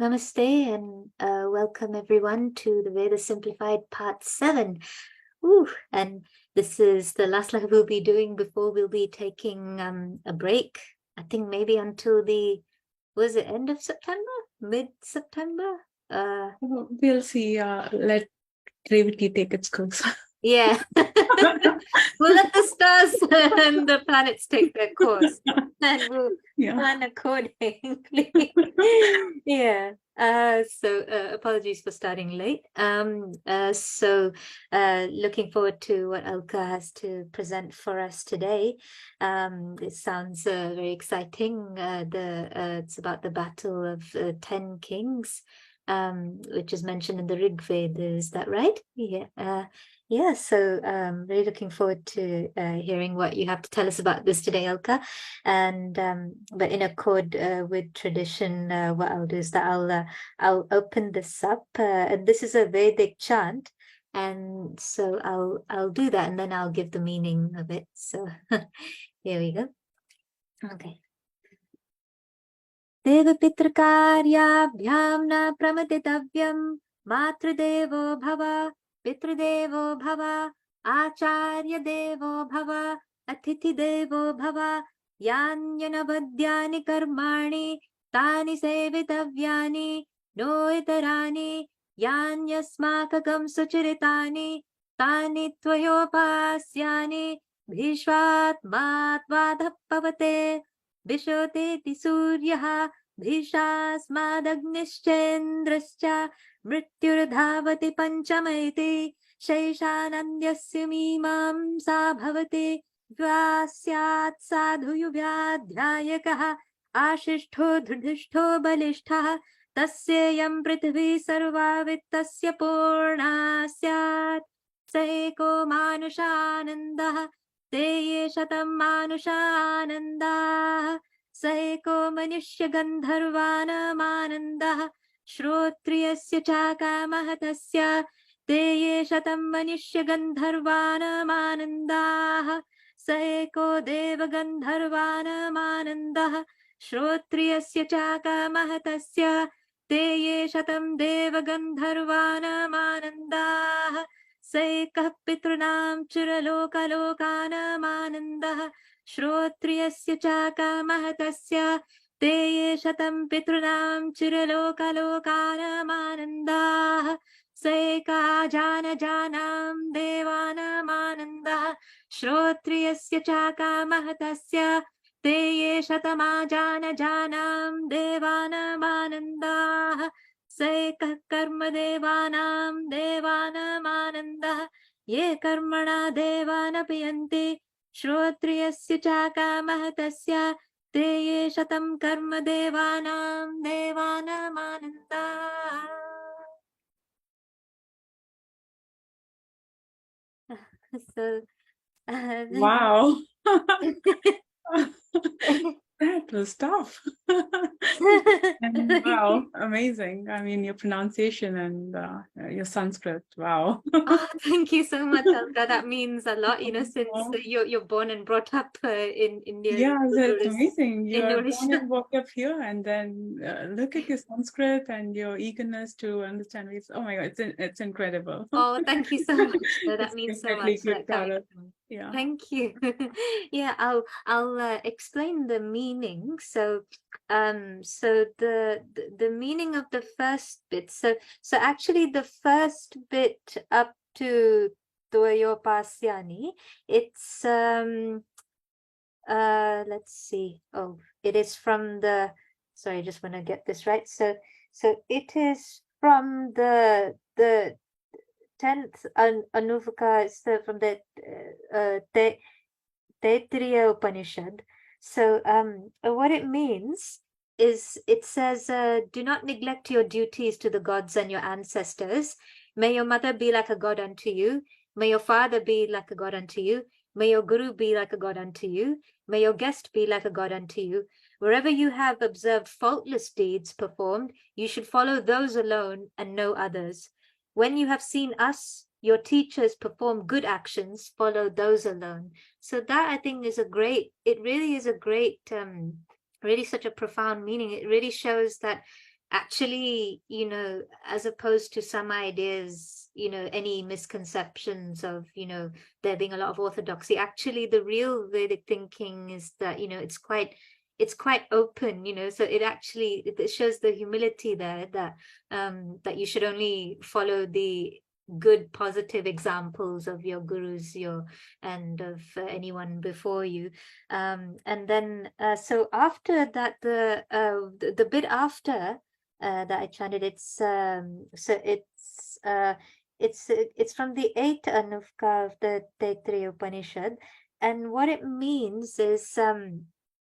Namaste and welcome everyone to the Vedas Simplified Part 7. And this is the last live we'll be doing before we'll be taking a break. I think maybe until end of September? Mid-September? We'll see. Let gravity take its course. Yeah. We'll let the stars and the planets take their course and we'll plan accordingly. Yeah. So apologies for starting late. Looking forward to what Alka has to present for us today. It sounds very exciting. It's about the battle of 10 kings, which is mentioned in the Rig Veda. Is that right? Yeah. So really looking forward to hearing what you have to tell us about this today, Alka. And but in accord with tradition, what I'll do is that I'll open this up, and this is a Vedic chant, and so I'll do that, and then I'll give the meaning of it. So here we go. Okay. Devapitrakaryaभ्यां न प्रमदितव्यं मातृदेवो भव पितृदेवो भव आचार्यदेवो भव अतिथिदेवो भव यान्यनवद्यानि कर्माणि तानि सेवितव्यानि no इतराणि यान्यस्माकं सुचरितानि तानि त्वयोपास्यानि भीष्मात्मात्वाधः पवते विशोतेति सूर्यः भीषास्मादग्निश्चेन्द्रश्च मृत्युर्धावति पञ्चमैति शैशानन्द्यस्य मीमांसा भवति स्यात् साधुयुव्याध्यायकः आशिष्ठो धृढिष्ठो बलिष्ठः तस्येयं पृथिवी सर्वा वित्तस्य पूर्णा स्यात् स एको मानुषानन्दः ते ये शतं मानुषानन्दाः स एको मनुष्यगन्धर्वानामानन्दः श्रोत्रियस्य चाकामः तस्य ते ये शतं मनुष्यगन्धर्वानामानन्दाः स एको देवगन्धर्वानामानन्दः श्रोत्रियस्य चाकामः तस्य ते ये शतं देवगन्धर्वानामानन्दाः स एकः पितॄणां चिरलोकलोकानामानन्दः श्रोत्रियस्य चाकामः तस्य ते ये शतं पितॄणां चिरलोकलोकानामानन्दाः स एकाजानजानां देवानामानन्दः श्रोत्रियस्य चाकामः तस्य ते ये शतमाजानजानां देवानामानन्दाः स एकः कर्मदेवानां देवानामानन्दः ये कर्मणा देवानपि यन्ति श्रोत्रियस्य चाकामः तस्य ते ये शतं कर्मदेवानां देवानामानन्दाः. So, wow. That was tough. And wow, amazing. I mean, your pronunciation and your Sanskrit, wow. Oh, thank you so much, Alka. That means a lot, since you're born and brought up in India. Yeah, that's amazing. You're born and brought up here, and then look at your Sanskrit and your eagerness to understand. Oh my God, it's incredible. Oh, thank you so much. That means so much. Yeah. Thank you. Yeah, I'll explain the meaning. So the meaning of the first bit. So actually the first bit up to Dvayopasyani, it's let's see. Oh, it is from the, sorry, I just want to get this right. So it is from the 10th Anuvaka, it's from the Taittiriya Upanishad. So what it means is, it says, do not neglect your duties to the gods and your ancestors. May your mother be like a god unto you. May your father be like a god unto you. May your guru be like a god unto you. May your guest be like a god unto you. Wherever you have observed faultless deeds performed, you should follow those alone and no others. When you have seen us, your teachers, perform good actions, follow those alone. So that, I think, is it really is a great, really such a profound meaning. It really shows that actually, as opposed to some ideas, any misconceptions of, there being a lot of orthodoxy, actually the real Vedic thinking is that, it's quite open, so it shows the humility there, that you should only follow the good positive examples of your gurus, and of anyone before you. And then so after that, the bit after that I chanted, it's from the eighth Anuvka of the Taittiriya Upanishad, and what it means is,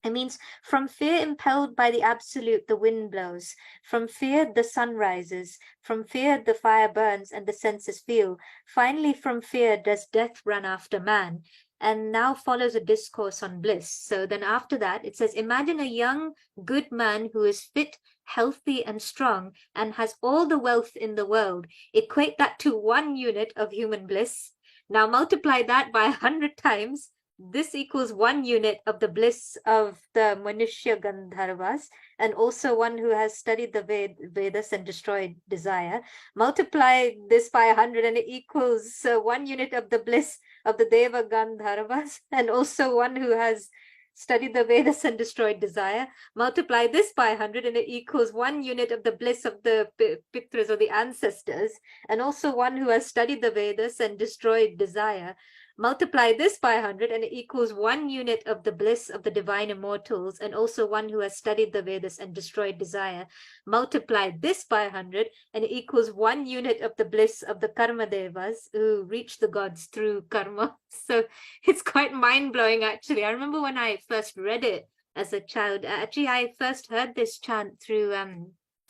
it means, from fear impelled by the absolute, the wind blows. From fear, the sun rises. From fear, the fire burns and the senses feel. Finally, from fear does death run after man. And now follows a discourse on bliss. So then after that, it says, imagine a young, good man who is fit, healthy, and strong, and has all the wealth in the world. Equate that to 1 unit of human bliss. Now multiply that by 100 times. This equals 1 unit of the bliss of the Manushya Gandharvas, and also one who has studied the Vedas and destroyed desire. Multiply this by 100 and it equals 1 unit of the bliss of the Deva Gandharvas, and also one who has studied the Vedas and destroyed desire. Multiply this by 100 and it equals 1 unit of the bliss of the Pitras, or the ancestors, and also one who has studied the Vedas and destroyed desire. Multiply this by 100 and it equals 1 unit of the bliss of the divine immortals, and also one who has studied the Vedas and destroyed desire. Multiply this by 100 and it equals 1 unit of the bliss of the Karma Devas, who reach the gods through karma. So it's quite mind-blowing, actually. I remember when I first read it as a child. Actually, I first heard this chant through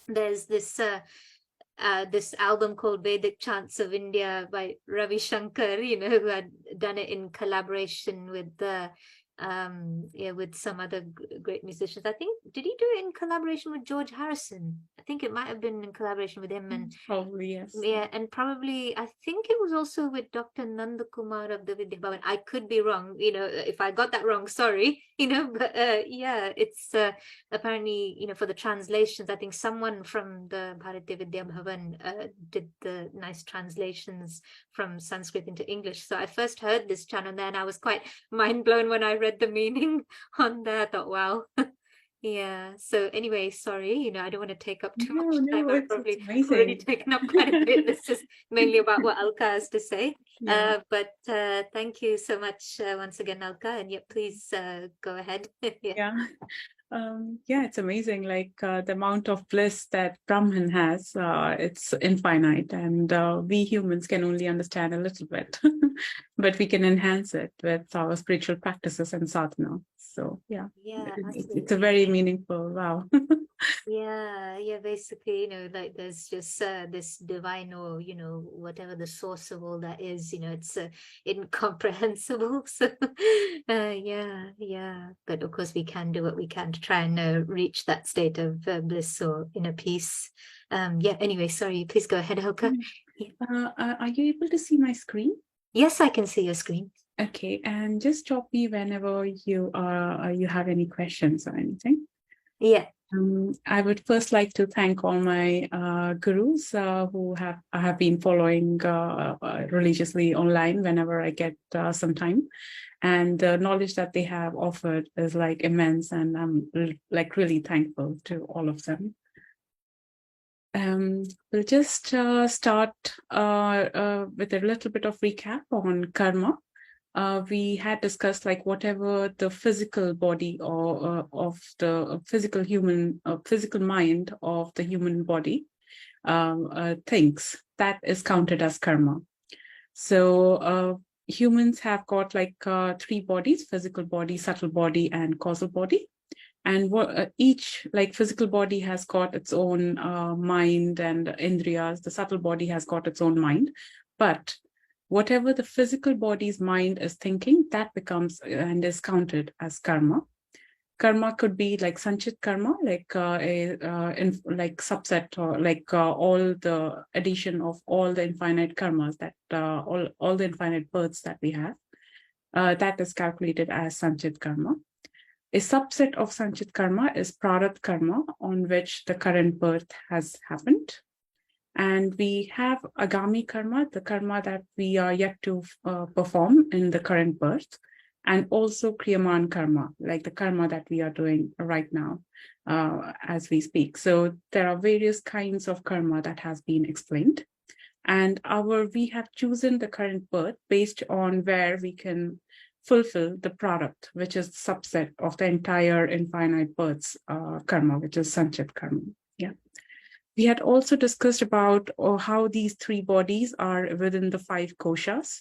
there's this album called Vedic Chants of India by Ravi Shankar, who had done it in collaboration with with some other great musicians. I think, did he do it in collaboration with George Harrison? I think it might have been in collaboration with him, and Probably, yes. yeah, and probably I think it was also with Dr. Nanda Kumar of the Vidya Bhavan. I could be wrong, if I got that wrong, sorry, but yeah, it's apparently, for the translations, I think someone from the Bharatiya Vidya Bhavan did the nice translations from Sanskrit into English. So I first heard this chant, and then I was quite mind blown when I read the meaning on there. I thought, wow. Yeah. So anyway, sorry, I don't want to take up too much time. I've probably already taken up quite a bit. This is mainly about what Alka has to say. Yeah. But thank you so much once again, Alka. And yeah, please go ahead. Yeah. Yeah, it's amazing. Like the amount of bliss that Brahman has, it's infinite, and we humans can only understand a little bit, but we can enhance it with our spiritual practices and sadhana. So yeah, Yeah, it's a very meaningful. Wow. Yeah, basically, like there's just this divine, or whatever the source of all that is, it's incomprehensible. So yeah, but of course we can do what we can to try and reach that state of bliss or inner peace. Yeah, anyway, sorry, please go ahead, Helga. Yeah. Are you able to see my screen? Yes, I can see your screen. Okay, and just stop me whenever you have any questions or anything. Yeah. I would first like to thank all my gurus who I have been following religiously online whenever I get some time, and the knowledge that they have offered is like immense, and I'm like really thankful to all of them. We'll just start with a little bit of recap on karma. We had discussed like whatever the physical body or of the physical mind of the human body thinks, that is counted as karma. So humans have got like 3 bodies: physical body, subtle body, and causal body. And each like physical body has got its own mind and indriyas. The subtle body has got its own mind, but whatever the physical body's mind is thinking, that becomes and is counted as karma. Karma could be like sanchit karma, like like subset, or like all the addition of all the infinite karmas, that all the infinite births that we have. That is calculated as sanchit karma. A subset of Sanchit karma is Prarat karma, on which the current birth has happened. And we have Agami karma, the karma that we are yet to perform in the current birth, and also Kriyaman karma, like the karma that we are doing right now as we speak. So there are various kinds of karma that has been explained. And we have chosen the current birth based on where we can fulfill the product, which is the subset of the entire infinite births karma, which is Sanchit karma. Yeah. We had also discussed about how these three bodies are within the 5 koshas.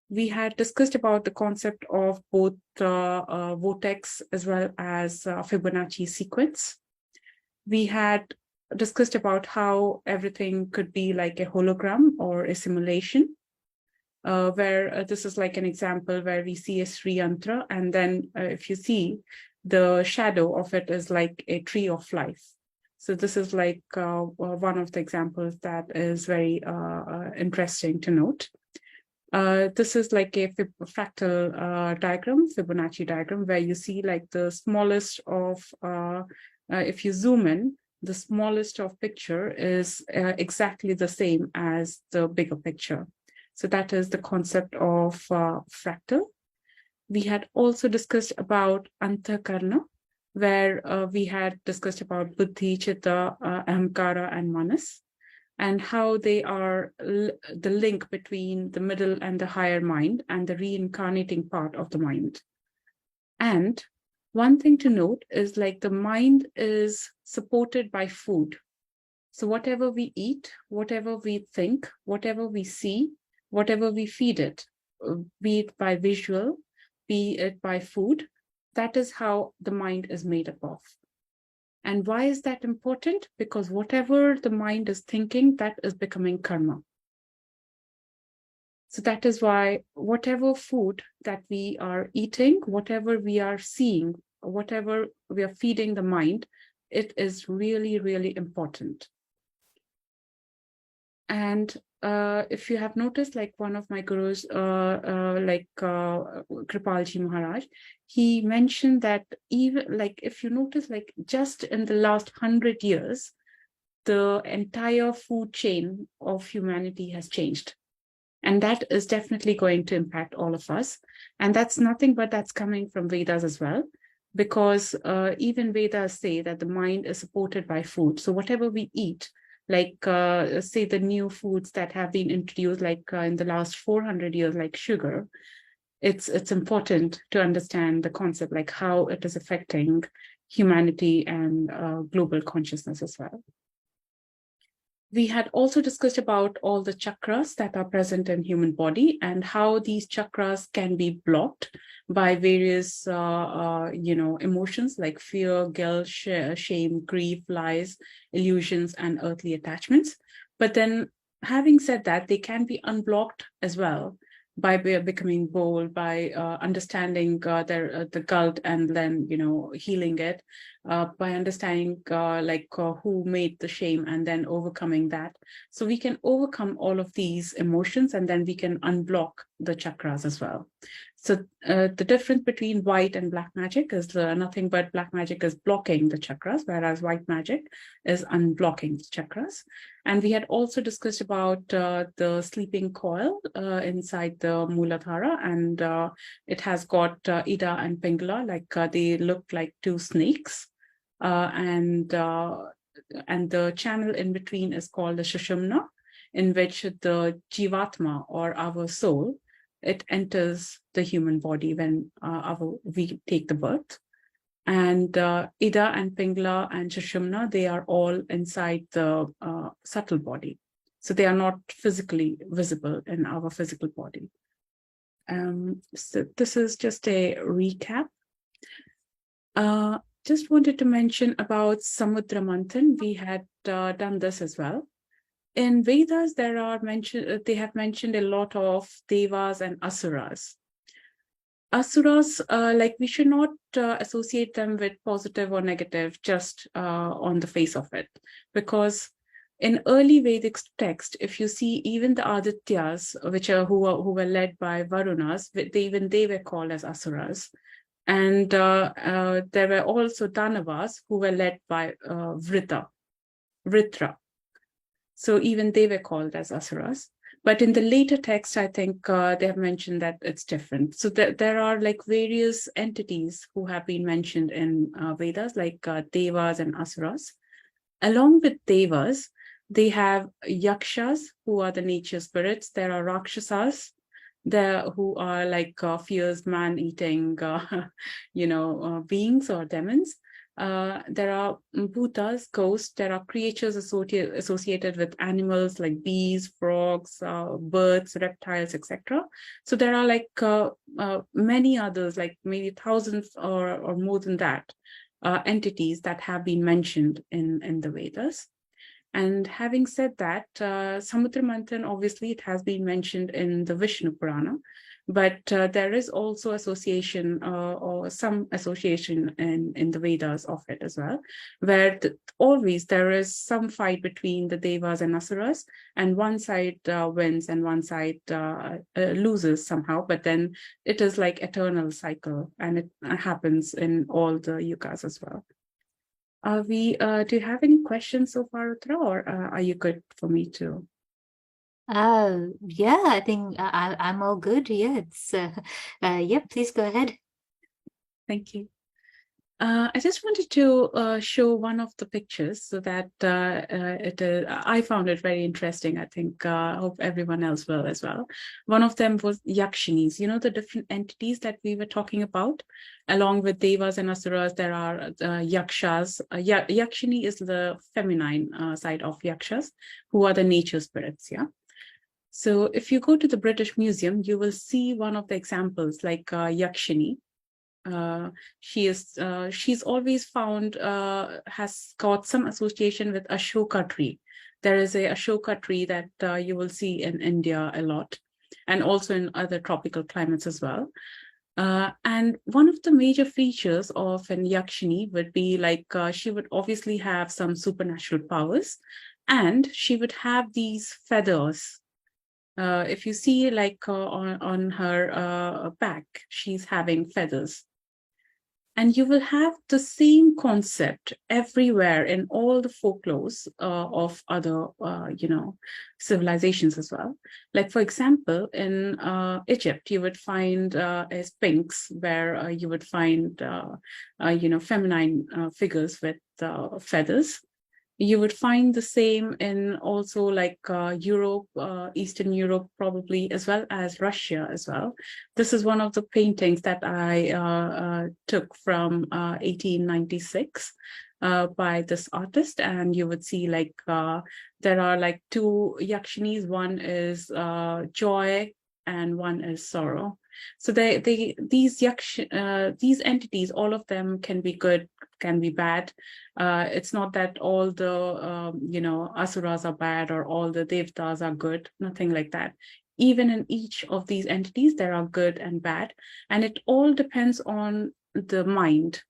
We had discussed about the concept of both vortex as well as Fibonacci sequence. We had discussed about how everything could be like a hologram or a simulation, where this is like an example where we see a Sri Yantra, and then if you see, the shadow of it is like a tree of life. So this is like one of the examples that is very interesting to note. This is like a fractal diagram, Fibonacci diagram, where you see like the smallest of, if you zoom in, the smallest of picture is exactly the same as the bigger picture. So that is the concept of fractal. We had also discussed about Antakarna, where we had discussed about Buddhi, Chitta, Ahamkara, and Manas, and how they are the link between the middle and the higher mind and the reincarnating part of the mind. And one thing to note is like the mind is supported by food. So whatever we eat, whatever we think, whatever we see, whatever we feed it, be it by visual, be it by food, that is how the mind is made up of. And why is that important? Because whatever the mind is thinking, that is becoming karma. So that is why whatever food that we are eating, whatever we are seeing, whatever we are feeding the mind, it is really, really important. And if you have noticed, like one of my gurus, Kripalji Maharaj, he mentioned that even like if you notice, like just in the last 100 years, the entire food chain of humanity has changed. And that is definitely going to impact all of us. And that's nothing but that's coming from Vedas as well, because even Vedas say that the mind is supported by food. So whatever we eat, like say the new foods that have been introduced like in the last 400 years, like sugar, it's important to understand the concept, like how it is affecting humanity and global consciousness as well. We had also discussed about all the chakras that are present in human body and how these chakras can be blocked by various, emotions like fear, guilt, shame, grief, lies, illusions, and earthly attachments. But then having said that, they can be unblocked as well by becoming bold, by understanding the cult and then, healing it, by understanding who made the shame and then overcoming that. So we can overcome all of these emotions and then we can unblock the chakras as well. So the difference between white and black magic is nothing but black magic is blocking the chakras, whereas white magic is unblocking the chakras. And we had also discussed about the sleeping coil inside the Muladhara, and it has got Ida and Pingala, like they look like two snakes. And the channel in between is called the Shushumna, in which the Jivatma, or our soul, it enters the human body when we take the birth. And Ida and Pingala and Shushumna, they are all inside the subtle body. So they are not physically visible in our physical body. So this is just a recap. Just wanted to mention about Samudra Manthan. We had done this as well. In Vedas, they have mentioned a lot of devas and asuras. Asuras, we should not associate them with positive or negative just on the face of it, because in early Vedic text, if you see even the Adityas, who were led by Varunas, even they were called as asuras. And there were also Danavas who were led by Vritra. So even they were called as Asuras. But in the later text, I think they have mentioned that it's different. So there are like various entities who have been mentioned in Vedas, like Devas and Asuras. Along with Devas, they have Yakshas, who are the nature spirits. There are Rakshasas, there who are like fierce man-eating, beings or demons. There are bhutas, ghosts. There are creatures associated with animals like bees, frogs, birds, reptiles, etc. So there are like many others, like maybe thousands or more than that, entities that have been mentioned in the Vedas. And having said that, Samudra Manthan, obviously, it has been mentioned in the Vishnu Purana, but there is also association or some association in the Vedas of it as well, where always there is some fight between the Devas and Asuras, and one side wins and one side loses somehow, but then it is like eternal cycle, and it happens in all the yugas as well. Do you have any questions so far, Uttara, or are you good for me to? Yeah, I think I'm all good. Yeah, it's yeah, please go ahead. Thank you. I just wanted to show one of the pictures so that I found it very interesting. I think I hope everyone else will as well. One of them was Yakshinis, the different entities that we were talking about. Along with Devas and Asuras, there are Yakshas. Yakshini is the feminine side of Yakshas, who are the nature spirits, yeah? So if you go to the British Museum, you will see one of the examples like Yakshini. She's always found has got some association with Ashoka tree. There is a Ashoka tree that you will see in India a lot, and also in other tropical climates as well. And one of the major features of an Yakshini would be like she would obviously have some supernatural powers, and she would have these feathers. If you see like on her back, she's having feathers. And you will have the same concept everywhere in all the folklores of other, civilizations as well. Like, for example, in Egypt, you would find a sphinx where you would find, feminine figures with feathers. You would find the same in also like Europe, Eastern Europe, probably, as well as Russia as well. This is one of the paintings that I took from 1896 by this artist. And you would see like there are like two Yakshinis. One is joy and one is sorrow. So these entities, all of them can be good, can be bad. It's not that all the asuras are bad or all the devtas are good. Nothing like that. Even in each of these entities, there are good and bad, and it all depends on the mind,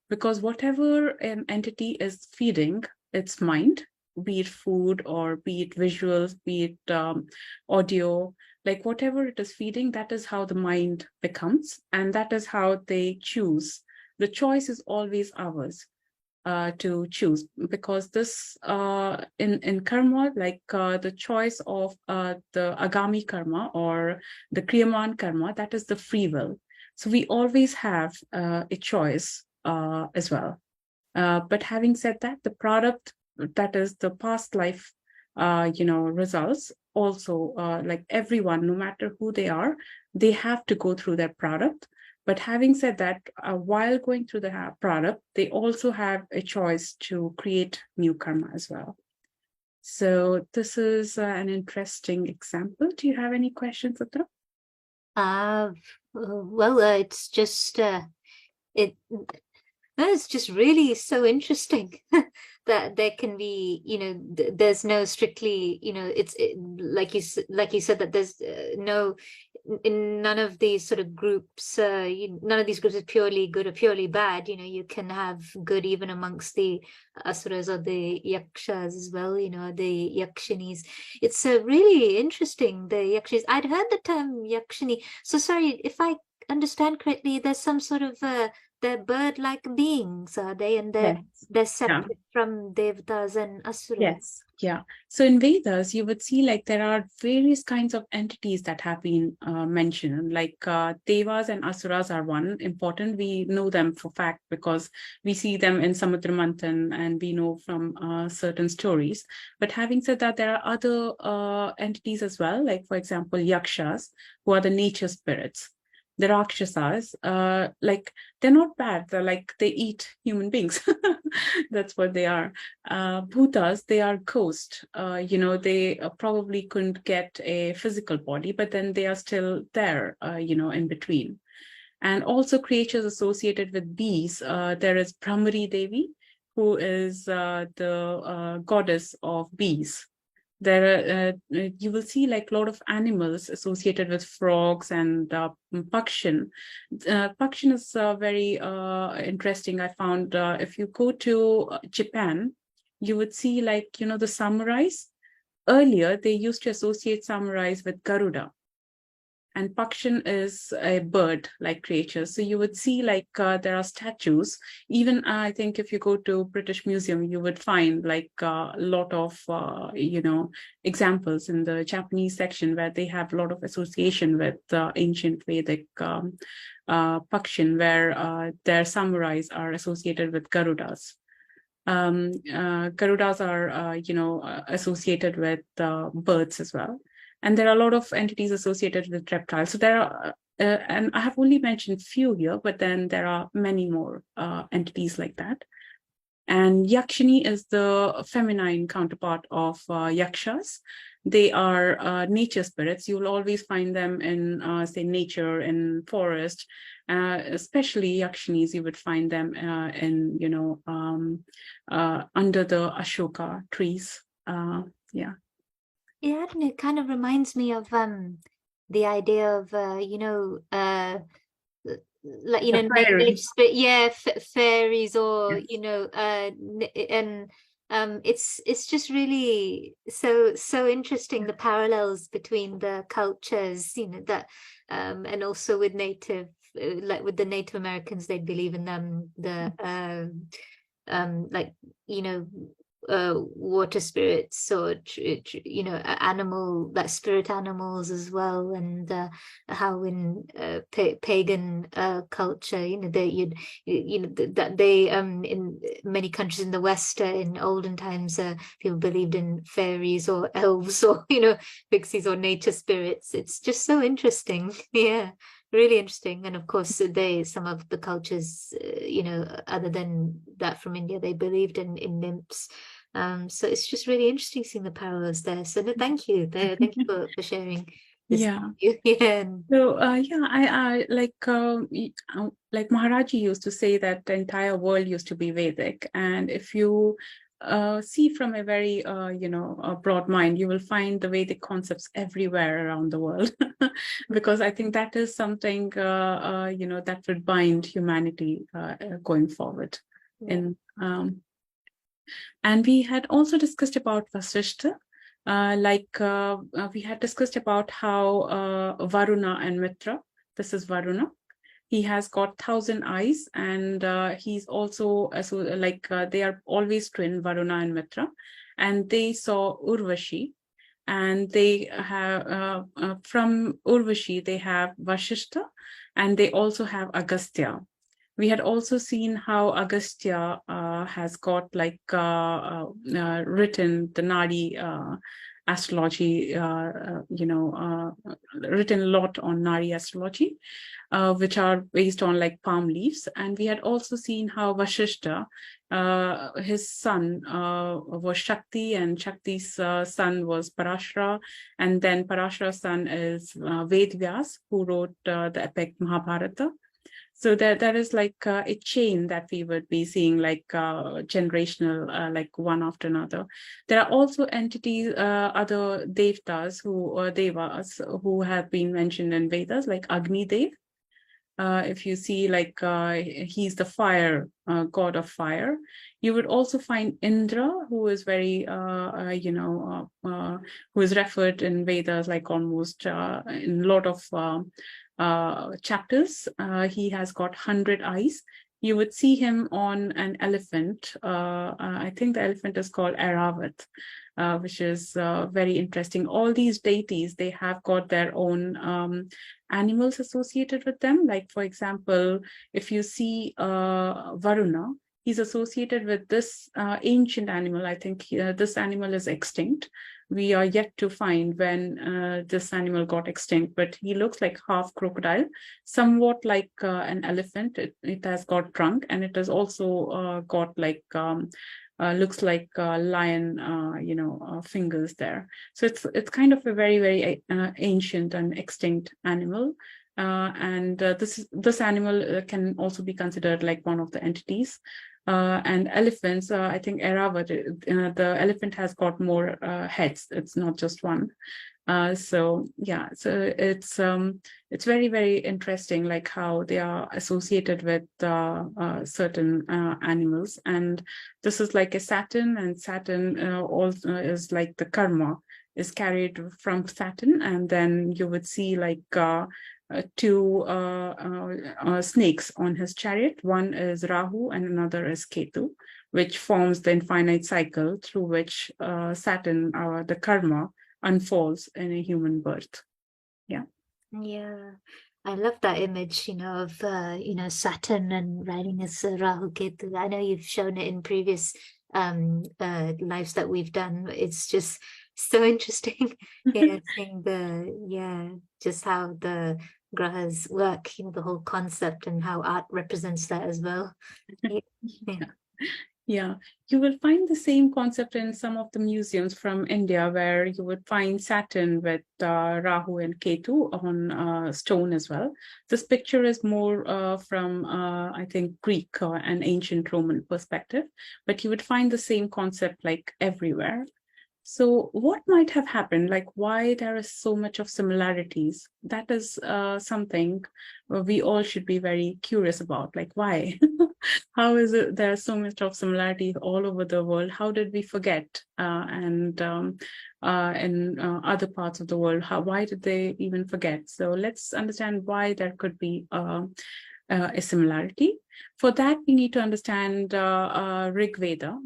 because whatever an entity is feeding its mind, be it food or be it visuals, be it audio, like whatever it is feeding, that is how the mind becomes, and that is how they choose. The choice is always ours to choose, because this in karma, like the choice of the agami karma or the kriyaman karma, that is the free will. So we always have a choice as well. But having said that, the product, that is the past life, results also, like everyone, no matter who they are, they have to go through that product. But having said that, while going through the product, they also have a choice to create new karma as well. So this is an interesting example. Do you have any questions, Atra? Well, it's just it's just really so interesting that there can be, there's no strictly, like you said, that there's no, in none of these sort of groups, none of these groups is purely good or purely bad. You can have good even amongst the asuras or the yakshas as well, the yakshinis. It's really interesting, the yakshinis. I'd heard the term yakshini. So sorry if I understand correctly, there's some sort of they're bird-like beings, are they? And they're Yes. separate from devatas and asuras. Yes, yeah. So in Vedas, you would see like there are various kinds of entities that have been mentioned. Like Devas and Asuras are one important. We know them for fact because we see them in Samudramanthan and we know from certain stories. But having said that, there are other entities as well. Like for example, Yakshas, who are the nature spirits. The Rakshasas, like they're not bad. They're like they eat human beings. That's what they are. Bhutas, they are ghost. They probably couldn't get a physical body, but then they are still there, in between. And also creatures associated with bees. There is Brahmari Devi, who is the goddess of bees. There are, you will see like a lot of animals associated with frogs and pakshin. Pakshin is very interesting. I found if you go to Japan, you would see like, the samurais. Earlier, they used to associate samurais with Garuda. And Pakshin is a bird-like creature. So you would see like there are statues. Even I think if you go to British Museum, you would find like a lot of, examples in the Japanese section where they have a lot of association with ancient Vedic Pakshin, where their samurais are associated with Garudas. Garudas are, associated with birds as well. And there are a lot of entities associated with reptiles. So there are, and I have only mentioned few here, but then there are many more entities like that. And Yakshini is the feminine counterpart of Yakshas. They are nature spirits. You'll always find them in, say, nature, in forest. Especially Yakshinis, you would find them under the Ashoka trees. Yeah. Yeah, and it kind of reminds me of the idea of like The fairy. yeah, fairies, or and it's just really so interesting, the parallels between the cultures, that and also with native, like with the Native Americans, they believe in the like water spirits, or animal, like spirit animals as well. And how in pagan culture, that they in many countries in the West, in olden times, people believed in fairies or elves, or pixies or nature spirits. It's just so interesting. Yeah, really interesting. And of course, some of the cultures, other than that from India, they believed in nymphs. So it's just really interesting seeing the parallels there. So no, thank you. Thank you for sharing this. Yeah. Yeah. So I like Maharaji used to say that the entire world used to be Vedic, and if you see from a very a broad mind, you will find the Vedic concepts everywhere around the world, because I think that is something that would bind humanity going forward. Yeah. And we had also discussed about Vasishta. We had discussed about how Varuna and Mitra, this is Varuna, he has got 1,000 eyes, and he's also, they are always twin, Varuna and Mitra, and they saw Urvashi, and they have, from Urvashi, they have Vashishta, and they also have Agastya. We had also seen how Agastya has got written the Nadi astrology, written a lot on Nadi astrology, which are based on like palm leaves. And we had also seen how Vashishta, his son was Shakti, and Shakti's son was Parashara, and then Parashara's son is Vedvyas, who wrote the epic Mahabharata. So there is like a chain that we would be seeing, like generational, like one after another. There are also entities, other devtas devas who have been mentioned in Vedas, like Agni Dev. If you see, like he's the fire god of fire. You would also find Indra, who is very who is referred in Vedas like almost in a lot of chapters. He has got 100 eyes. You would see him on an elephant. I think the elephant is called Aravat, which is very interesting. All these deities, they have got their own animals associated with them. Like, for example, if you see Varuna, he's associated with this ancient animal. I think this animal is extinct. We are yet to find when this animal got extinct, but he looks like half crocodile, somewhat like an elephant. It has got trunk, and it has also got like looks like lion, fingers there. So it's kind of a very very ancient and extinct animal. And this animal can also be considered like one of the entities. And elephants, I think Eravat, the elephant has got more heads. It's not just one. So yeah, so it's very very interesting, like how they are associated with certain animals. And this is like a Saturn, and Saturn also is like the karma is carried from Saturn, and then you would see like two snakes on his chariot. One is Rahu and another is Ketu, which forms the infinite cycle through which Saturn, the karma, unfolds in a human birth. Yeah. Yeah. I love that image, of Saturn and riding as Rahu Ketu. I know you've shown it in previous lives that we've done. It's just so interesting. Seeing just how the grahas work, the whole concept and how art represents that as well. Yeah. Yeah, you will find the same concept in some of the museums from India, where you would find Saturn with Rahu and Ketu on stone as well. This picture is more from, I think, Greek and ancient Roman perspective, but you would find the same concept like everywhere. So what might have happened? Like, why there is so much of similarities? That is something we all should be very curious about. Like, why? How is it there's so much of similarities all over the world? How did we forget? And in other parts of the world, why did they even forget? So let's understand why there could be a similarity. For that, we need to understand Rig Veda.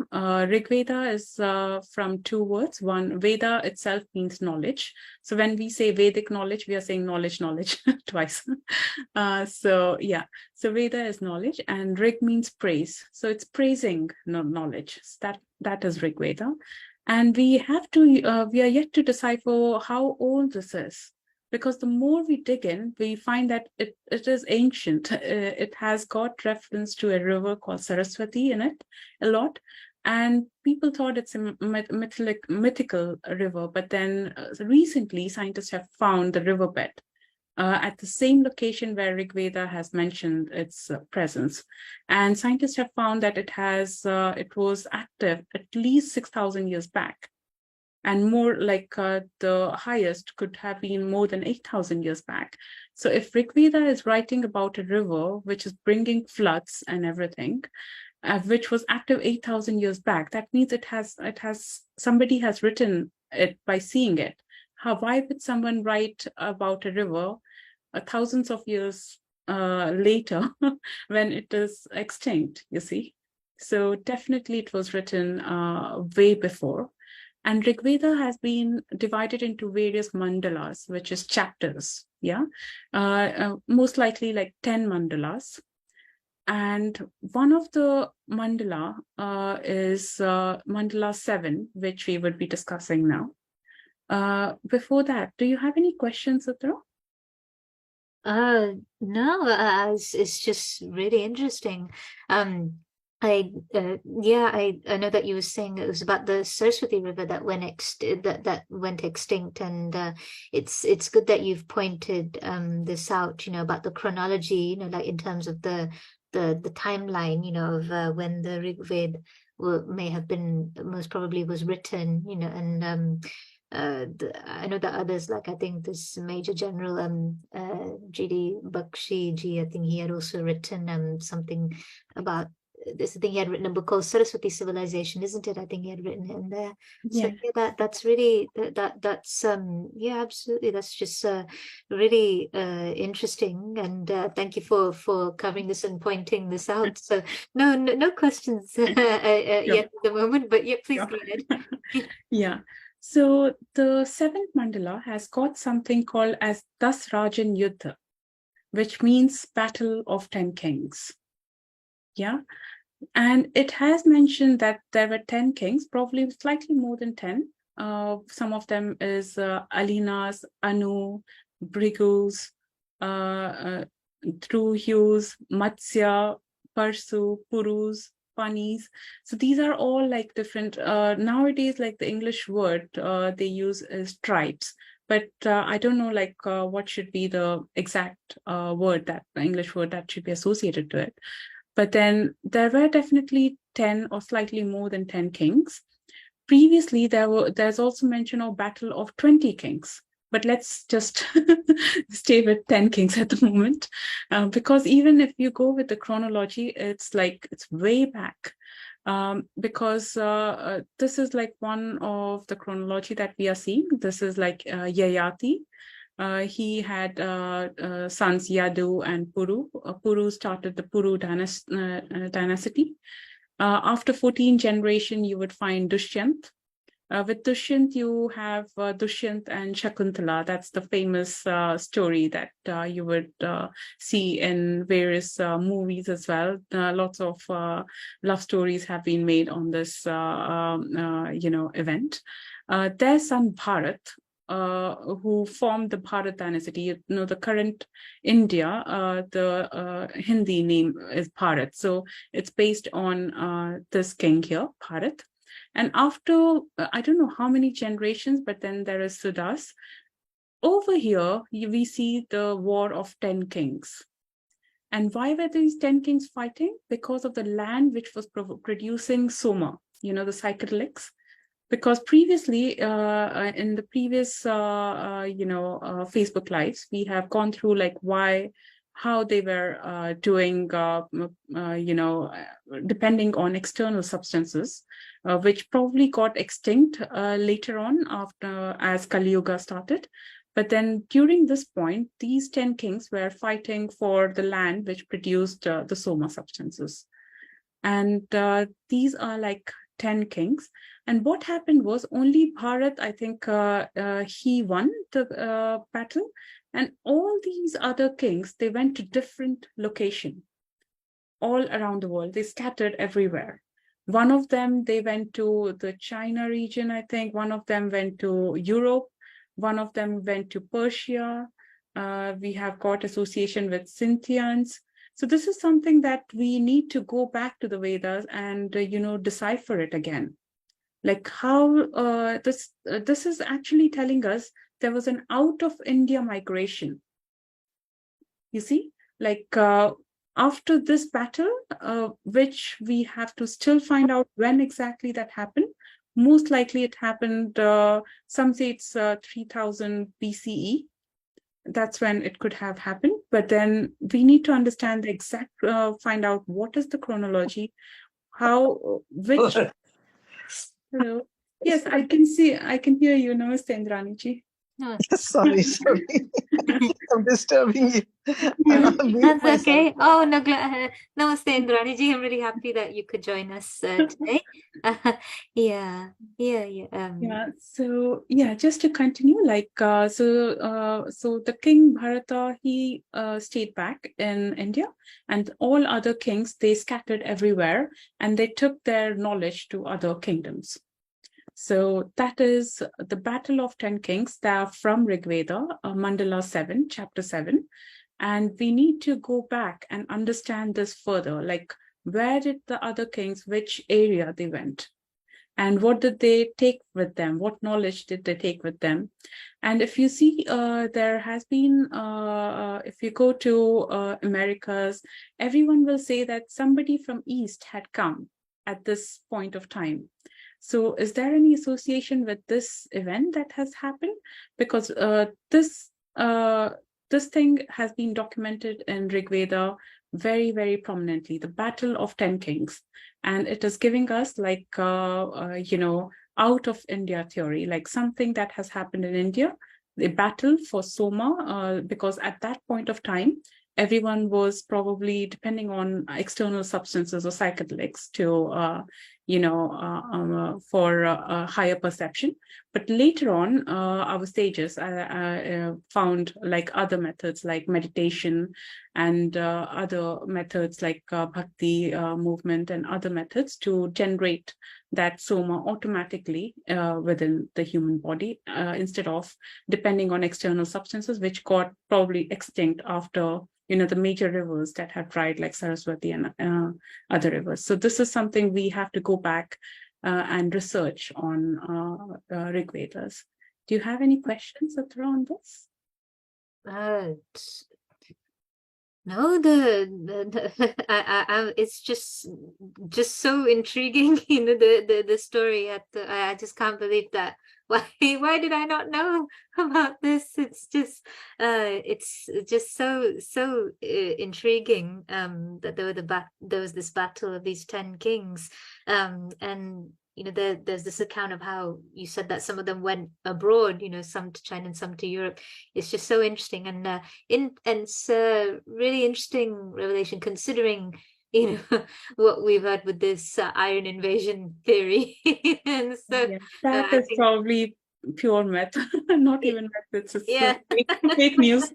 Rig Veda is from two words. One, Veda itself means knowledge. So when we say Vedic knowledge, we are saying knowledge twice. So Veda is knowledge, and Rig means praise. So it's praising knowledge. So that is Rig Veda. And we are yet to decipher how old this is, because the more we dig in, we find that it is ancient. It has got reference to a river called Saraswati in it a lot. And people thought it's a mythical river. But then recently, scientists have found the riverbed at the same location where Rig Veda has mentioned its presence. And scientists have found that it was active at least 6,000 years back. And more like the highest could have been more than 8,000 years back. So if Rig Veda is writing about a river which is bringing floods and everything, which was active 8,000 years back, that means somebody has written it by seeing it. Why would someone write about a river thousands of years later when it is extinct, you see? So definitely it was written way before. And Rig Veda has been divided into various mandalas, which is chapters, most likely like 10 mandalas. And one of the mandala is mandala 7, which we would be discussing now. Before that, do you have any questions, Sutra? No, it's just really interesting. I know that you were saying it was about the Saraswati River that went extinct, and it's good that you've pointed this out. About the chronology. Like in terms of the timeline. Of when the Rig Veda may have been most probably was written. And I know that others, like I think this Major General G.D. Bakshi ji, I think he had also written something about this thing he had written a book called Saraswati Civilization, isn't it? I think he had written it in there. So Yeah. yeah, that's really that's yeah, absolutely. That's just really interesting, and thank you for covering this and pointing this out. So no questions yet at the moment, but yeah, please Yeah. go ahead. Yeah. So the seventh mandala has got something called as Das Rajan Yuddha, which means Battle of 10 Kings. Yeah. And it has mentioned that there were 10 kings, probably slightly more than 10. Some of them is Alinas, Anu, Brigus, uh, Truhus, Matsya, Parsu, Purus, Panis. So these are all like different, nowadays, like the English word they use is tribes. But I don't know like what should be the exact word, that the English word that should be associated to it. But then there were definitely 10 or slightly more than 10 kings. Previously, there's also mention of battle of 20 kings. But let's just stay with 10 kings at the moment. Because even if you go with the chronology, it's way back. Because this is like one of the chronology that we are seeing. This is like Yayati. He had sons Yadu and Puru. Puru started the Puru dynasty. After 14 generation, you would find Dushyant. With Dushyant, you have Dushyant and Shakuntala. That's the famous story that you would see in various movies as well. Lots of love stories have been made on this, event. Their son Bharat, who formed the Bharat dynasty. The current India, the Hindi name is Bharat. So it's based on this king here, Bharat. And after, I don't know how many generations, but then there is Sudas. Over here, we see the war of 10 kings. And why were these 10 kings fighting? Because of the land which was producing soma, the psychedelics. Because previously, in the previous, Facebook lives, we have gone through like how they were doing, depending on external substances, which probably got extinct later on after as Kali Yuga started. But then during this point, these 10 kings were fighting for the land which produced the soma substances. And these are like 10 kings. And what happened was only Bharat, I think he won the battle. And all these other kings, they went to different location all around the world. They scattered everywhere. One of them, they went to the China region, I think. One of them went to Europe. One of them went to Persia. We have got association with Scythians. So this is something that we need to go back to the Vedas and, decipher it again. Like how this is actually telling us there was an out of India migration. You see, like after this battle, which we have to still find out when exactly that happened. Most likely it happened, some say it's 3000 BCE. That's when it could have happened. But then we need to understand the exact, find out what is the chronology, which, hello. Yes, I can hear you. Namaste, Indraniji. No. Sorry. I'm disturbing you. That's okay. Oh, no, namaste, Indraniji. I'm really happy that you could join us today. Yeah. So just to continue, like so the king Bharata, he stayed back in India, and all other kings, they scattered everywhere, and they took their knowledge to other kingdoms. So that is the Battle of 10 Kings. They are from Rig Veda, Mandala 7, chapter 7. And we need to go back and understand this further. Like, where did the other kings, which area they went? And what did they take with them? What knowledge did they take with them? And if you see, there has been, if you go to Americas, everyone will say that somebody from East had come at this point of time. So is there any association with this event that has happened? Because this thing has been documented in Rig Veda very, very prominently, the Battle of 10 Kings. And it is giving us like, out of India theory, like something that has happened in India, the battle for Soma, because at that point of time, everyone was probably depending on external substances or psychedelics to, for a higher perception. But later on, our sages found like other methods like meditation and other methods like bhakti movement and other methods to generate that soma automatically within the human body instead of depending on external substances, which got probably extinct after the major rivers that have dried like Saraswati and other rivers. So this is something we have to go back and research on Rig Vedas. Do you have any questions around this? No, it's just so intriguing, the story. I just can't believe that. Why did I not know about this? It's just so intriguing. That there was this battle of these 10 kings, and there's this account of how you said that some of them went abroad, some to China and some to Europe. It's just so interesting, and it's a really interesting revelation considering what we've heard with this iron invasion theory. And so that is probably pure myth, not even myth, it's fake news.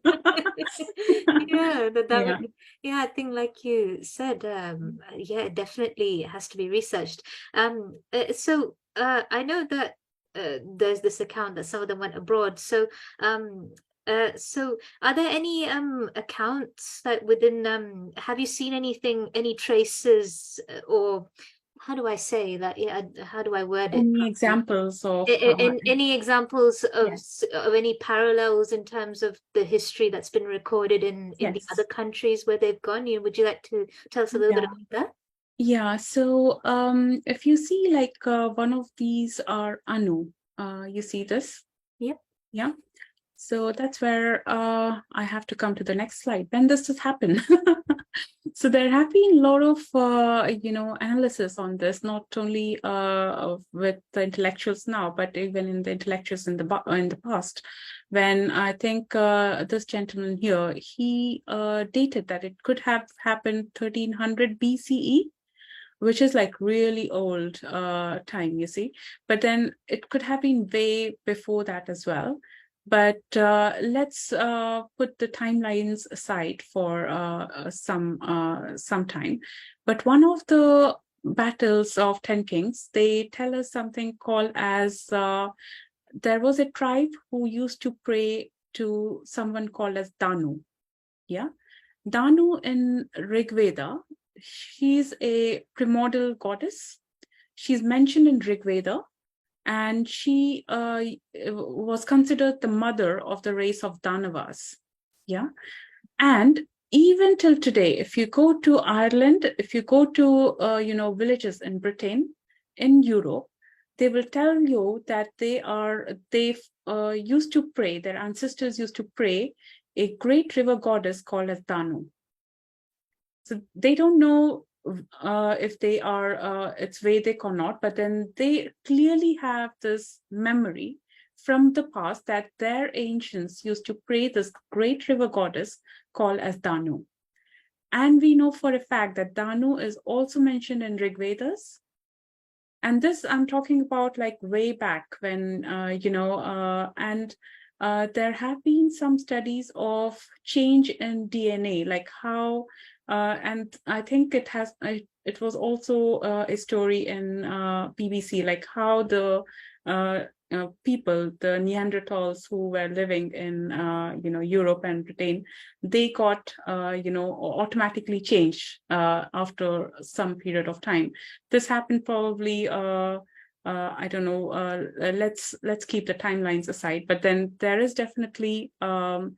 I think like you said, it definitely has to be researched. So I know that there's this account that some of them went abroad. So so are there any accounts that within have you seen any traces, or how do I say that? How do I word it? Any examples of any examples of any parallels in terms of the history that's been recorded in the other countries where they've gone? Would you like to tell us a little bit about that? Yeah, so if you see like one of these are Anu, you see this? Yep. Yeah. So that's where I have to come to the next slide. When does this happen? So there have been a lot of, analysis on this, not only with the intellectuals now, but even in the intellectuals in the past. When I think this gentleman here, he dated that it could have happened 1300 BCE, which is like really old time, you see. But then it could have been way before that as well. But let's put the timelines aside for some time. But one of the battles of 10 Kings, they tell us something called as there was a tribe who used to pray to someone called as Danu. Yeah, Danu in Rig Veda, she's a primordial goddess. She's mentioned in Rig Veda, and she was considered the mother of the race of Danavas. Yeah. And even till today, if you go to Ireland, if you go to, villages in Britain, in Europe, they will tell you that they used to pray, their ancestors used to pray a great river goddess called as Danu. So they don't know if they are it's Vedic or not, but then they clearly have this memory from the past that their ancients used to pray this great river goddess called as Danu. And we know for a fact that Danu is also mentioned in Rig Vedas. And this I'm talking about like way back when, there have been some studies of change in DNA, like how, and I think it was also a story in BBC, like how the people, the Neanderthals who were living in, Europe and Britain, they got, automatically changed after some period of time. This happened probably, I don't know, let's keep the timelines aside, but then there is definitely a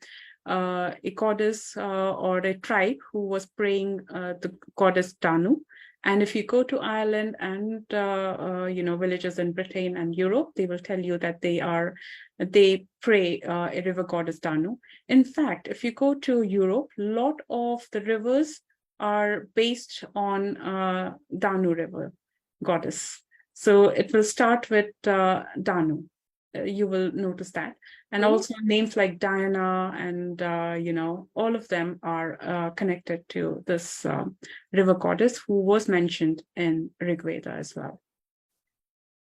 goddess or a tribe who was praying the goddess Danu. And if you go to Ireland and, villages in Britain and Europe, they will tell you that they pray a river goddess Danu. In fact, if you go to Europe, a lot of the rivers are based on Danu River goddess. So it will start with Danu. You will notice that. And also names like Diana and, all of them are connected to this river goddess who was mentioned in Rig Veda as well.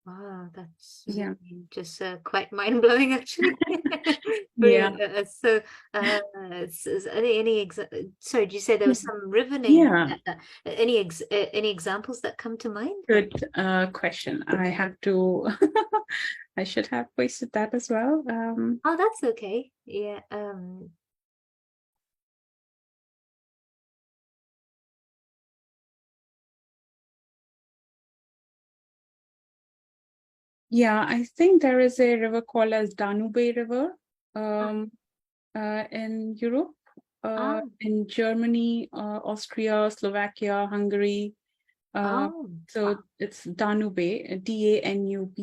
Wow, that's Yeah. just quite mind-blowing, actually. Yeah. So, sorry, did you say there was some river name? Yeah. Any examples that come to mind? Good question. I have to, I should have wasted that as well. Oh, that's okay. Yeah. Yeah, I think there is a river called as Danube River in Europe, in Germany, Austria, Slovakia, Hungary. So it's Danube, Danube,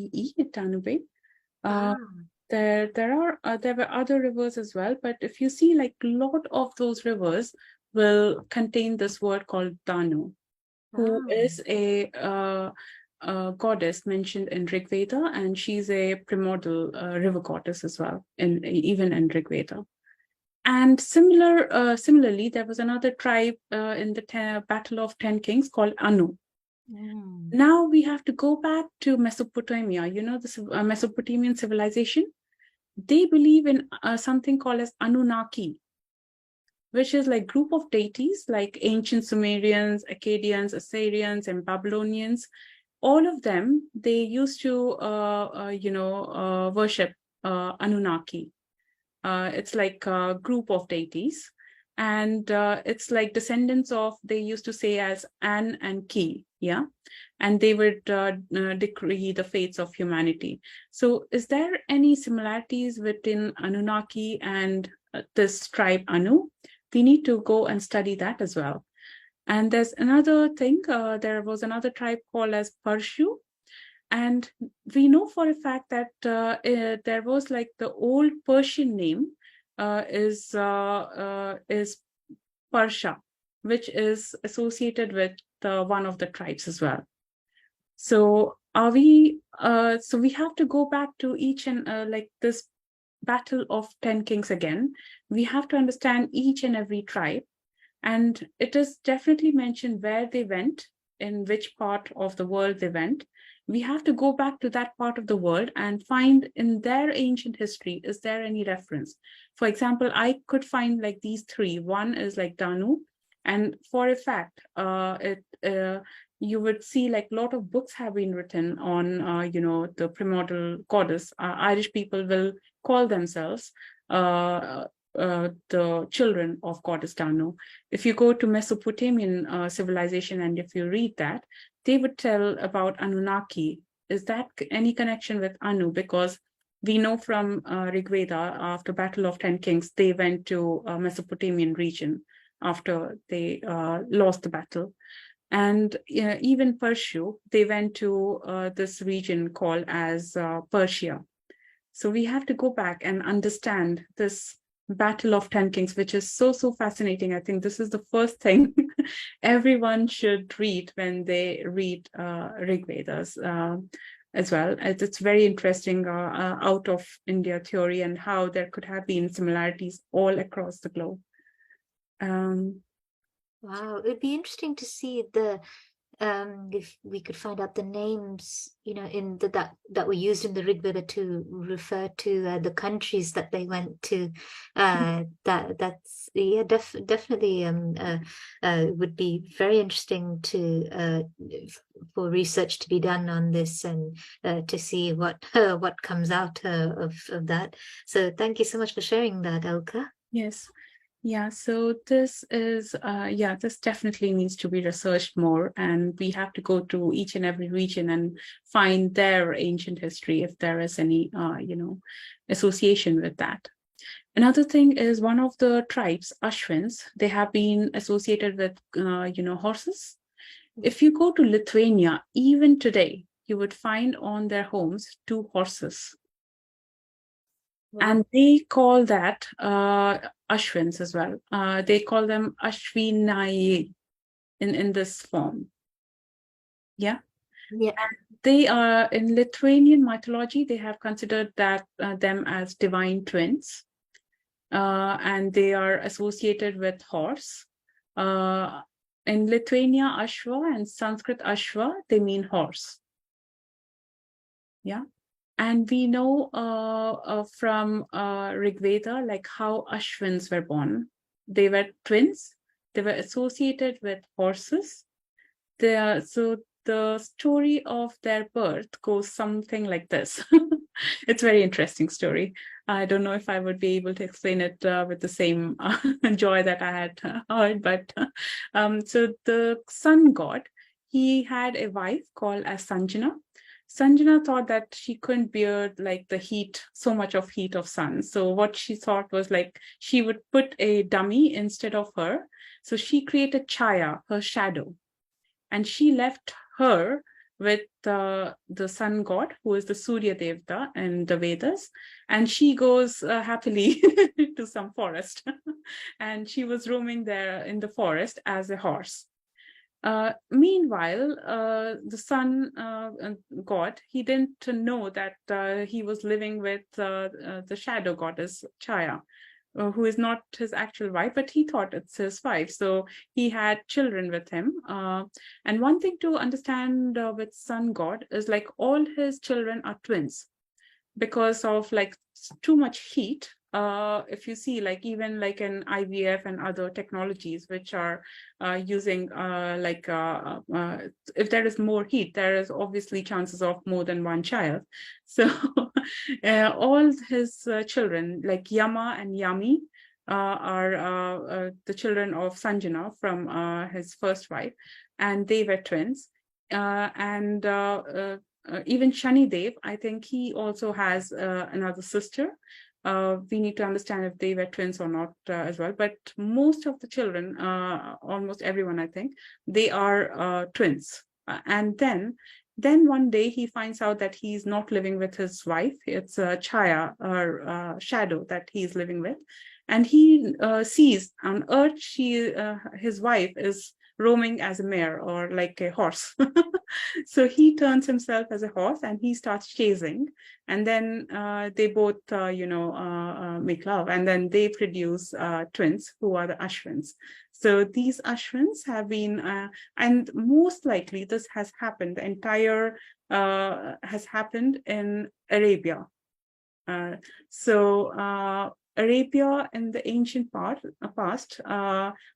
Danube. There were other rivers as well, but if you see, like, a lot of those rivers will contain this word called Danu, who is a goddess mentioned in Rig Veda, and she's a primordial river goddess as well, even in Rig Veda. And similarly, there was another tribe in the Battle of 10 Kings called Anu. Now we have to go back to Mesopotamia. You know, this Mesopotamian civilization. They believe in something called as Anunnaki, which is like group of deities like ancient Sumerians, Akkadians, Assyrians, and Babylonians. All of them, they used to, worship Anunnaki. It's like a group of deities. And it's like descendants of, they used to say as An and Ki, yeah? And they would decree the fates of humanity. So is there any similarities within Anunnaki and this tribe Anu? We need to go and study that as well. And there's another thing, there was another tribe called as Parshu. And we know for a fact that there was like the old Persian name is Parsha, which is associated with one of the tribes as well. So so we have to go back to each and like this Battle of 10 Kings again. We have to understand each and every tribe. And it is definitely mentioned where they went, in which part of the world they went. We have to go back to that part of the world and find in their ancient history, is there any reference? For example, I could find like these three. One is like Danu. And for a fact, you would see like a lot of books have been written on, the primordial goddess. Irish people will call themselves the children of goddess Danu. If you go to Mesopotamian civilization and if you read that, they would tell about Anunnaki. Is that any connection with Anu? Because we know from Rig Veda, after Battle of 10 Kings, they went to Mesopotamian region after they lost the battle. And even Pershu, they went to this region called as Persia. So we have to go back and understand this Battle of 10 Kings, which is so fascinating. I think this is the first thing everyone should read when they read Rig Vedas as well. It's very interesting out of India theory and how there could have been similarities all across the globe. Wow, it'd be interesting to see if we could find out the names, in that were used in the Rig Veda to refer to the countries that they went to. That's definitely would be very interesting for research to be done on this and to see what comes out of that. So thank you so much for sharing that, Alka. Yes. Yeah, so this is, this definitely needs to be researched more, and we have to go to each and every region and find their ancient history if there is any, association with that. Another thing is one of the tribes, Ashwins, they have been associated with, horses. If you go to Lithuania, even today, you would find on their homes 2 horses. Wow. And they call that Ashwins as well. They call them Ashwinaye. in this form. Yeah. Yeah. They are in Lithuanian mythology. They have considered that them as divine twins, and they are associated with horse. In Lithuania, Ashwa, and Sanskrit Ashwa, they mean horse. Yeah. And we know from Rig Veda, like how Ashwins were born. They were twins. They were associated with horses. So the story of their birth goes something like this. It's a very interesting story. I don't know if I would be able to explain it with the same joy that I had heard, but so the sun god, he had a wife called as Sanjana. Sanjana thought that she couldn't bear like the heat, so much of heat of sun. So what she thought was like she would put a dummy instead of her. So she created Chaya, her shadow, and she left her with the sun god, who is the Surya Devta in the Vedas, and she goes happily to some forest, and she was roaming there in the forest as a horse. Meanwhile, the sun god, he didn't know that he was living with the shadow goddess Chaya, who is not his actual wife, but he thought it's his wife. So he had children with him. And one thing to understand with sun god is like all his children are twins because of like too much heat. If you see, like even like in IVF and other technologies which are using if there is more heat, there is obviously chances of more than one child. So all his children, like Yama and Yami, are the children of Sanjana from his first wife, and they were twins. Even Shani Dev, I think he also has another sister. We need to understand if they were twins or not as well. But most of the children, almost everyone, I think, they are twins. And then one day he finds out that he's not living with his wife. It's Chaya, or shadow, that he's living with. And he sees on earth, his wife is roaming as a mare or like a horse. So he turns himself as a horse and he starts chasing, and then they both make love, and then they produce twins who are the Ashwins. So these Ashwins have been and most likely this has happened, the entire has happened in Arabia. Arabia in the ancient past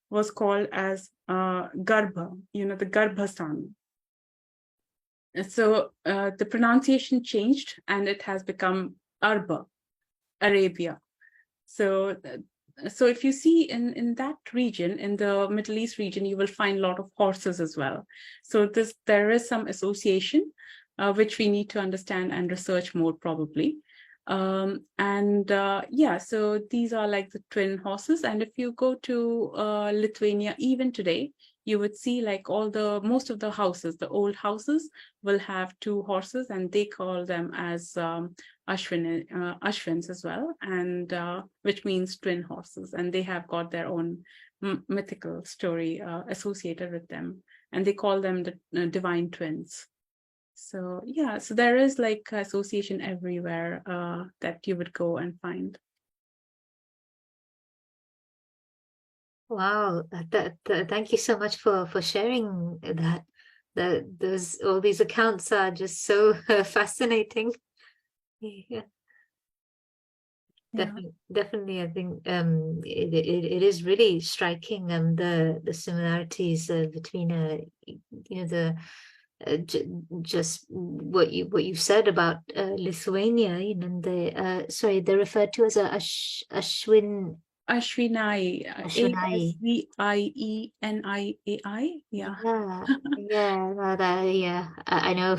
was called as Garbha, the Garbhastan. So the pronunciation changed and it has become Arba, Arabia. So if you see in that region, in the Middle East region, you will find a lot of horses as well. So there is some association which we need to understand and research more probably. So these are like the twin horses. And if you go to Lithuania even today, you would see like most of the houses, the old houses will have two horses, and they call them as Ashwins as well, and which means twin horses, and they have got their own mythical story associated with them, and they call them the divine twins. So so there is like association everywhere that you would go and find. Wow, thank you so much for sharing that. All these accounts are just so fascinating. Yeah. Definitely, I think it is really striking the similarities between just what you've said about Lithuania, and they're referred to as a Ashwinai. Ashwinai, Asvieniai. Yeah. I know.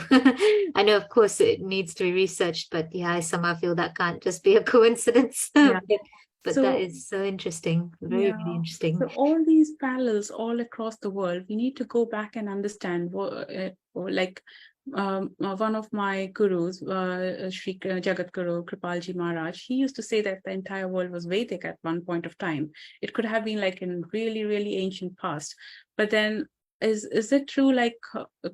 I know, of course, it needs to be researched, but I somehow feel that can't just be a coincidence. But that is so interesting. Very interesting. So all these parallels all across the world, we need to go back and understand one of my gurus, Sri Jagat Guru Kripalji Maharaj, he used to say that the entire world was Vedic at one point of time. It could have been like in really, really ancient past. But then is it true? Like,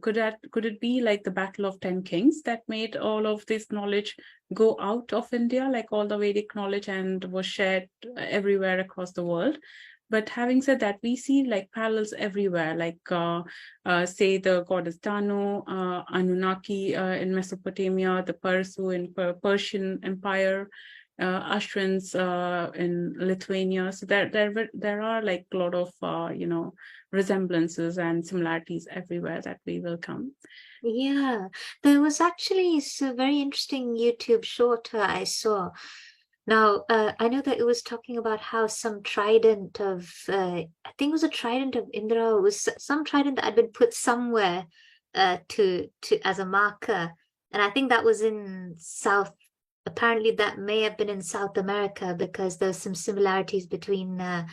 could it be like the Battle of 10 Kings that made all of this knowledge go out of India, like all the Vedic knowledge, and was shared everywhere across the world? But having said that, we see like parallels everywhere, like say the goddess Danu, Anunnaki in Mesopotamia, the Parsu in Persian Empire, Ashwins in Lithuania. So there are like a lot of resemblances and similarities everywhere that we will come. Yeah, there was actually a very interesting YouTube short I saw. Now, I know that it was talking about how some trident of, I think it was a trident of Indra, it was some trident that had been put somewhere to as a marker. And I think that was in South, apparently that may have been in South America, because there's some similarities between the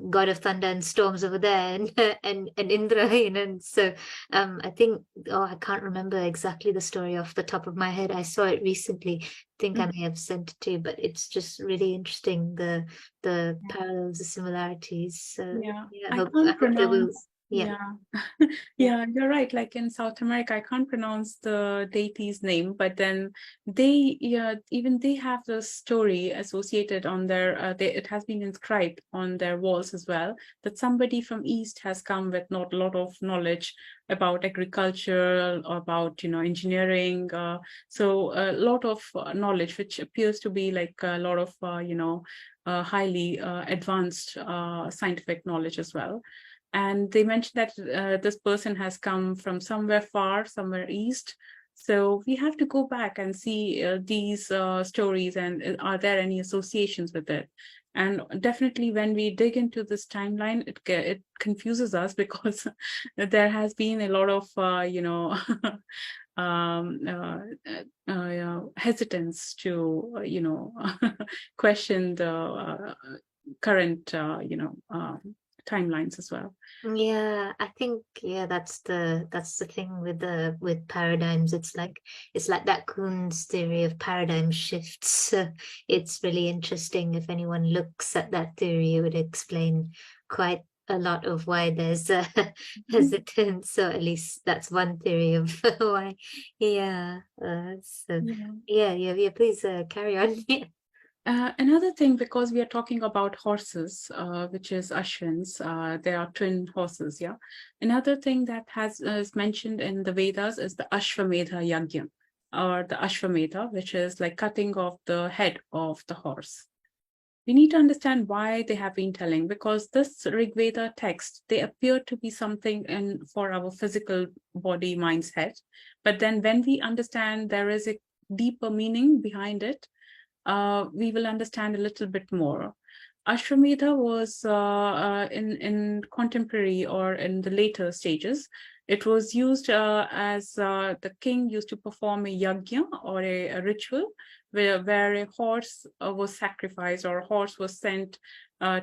god of thunder and storms over there and and Indra, and so I think, I can't remember exactly the story off the top of my head. I saw it recently. I think I may have sent it to you, but it's just really interesting, the parallels, the similarities. So Yeah, I I hope can't they will. pronounce. Yeah. Yeah. Yeah, you're right. Like in South America, I can't pronounce the deity's name, but then even they have the story associated on their, it has been inscribed on their walls as well, that somebody from East has come with not a lot of knowledge about agriculture, about, engineering. So a lot of knowledge, which appears to be like a lot of, highly advanced scientific knowledge as well. And they mentioned that this person has come from somewhere far, somewhere east. So we have to go back and see these stories, and are there any associations with it? And definitely, when we dig into this timeline, it confuses us because there has been a lot of hesitance to question the current timelines as well. Yeah, I think, that's the thing with paradigms. It's like that Kuhn's theory of paradigm shifts. It's really interesting. If anyone looks at that theory, it would explain quite a lot of why there's hesitance. So at least that's one theory of why. Yeah. So yeah. Please carry on. Another thing, because we are talking about horses, which is Ashwins, they are twin horses, yeah. Another thing that is mentioned in the Vedas is the Ashwamedha Yagya, or the Ashwamedha, which is like cutting off the head of the horse. We need to understand why they have been telling, because this Rig Veda text, they appear to be something for our physical body, mind's head. But then when we understand there is a deeper meaning behind it, we will understand a little bit more. Ashwamedha was in contemporary or in the later stages. It was used as the king used to perform a yagya, or a ritual where a horse was sacrificed, or a horse was sent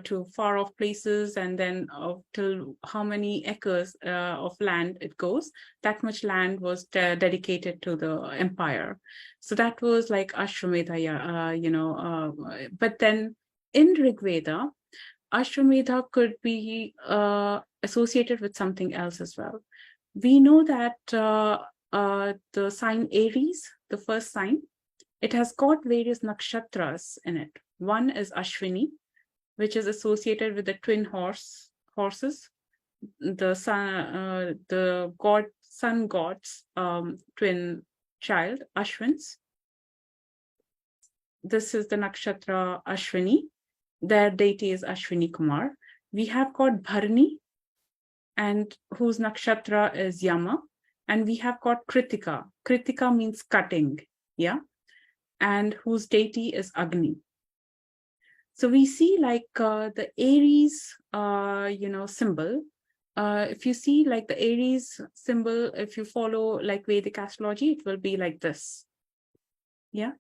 to far off places, and then till how many acres of land it goes, that much land was dedicated to the empire. So that was like Ashwamedha, but then in Rig Veda, Ashwamedha could be associated with something else as well. We know that the sign Aries, the first sign, it has got various nakshatras in it. One is Ashwini, which is associated with the twin horses, the sun god's twin child, Ashwins. This is the nakshatra Ashwini. Their deity is Ashwini Kumar. We have got Bharani, and whose nakshatra is Yama. And we have got Kritika. Kritika means cutting, yeah? And whose deity is Agni. So we see like the Aries, symbol. If you see like the Aries symbol, if you follow like Vedic astrology, it will be like this, yeah?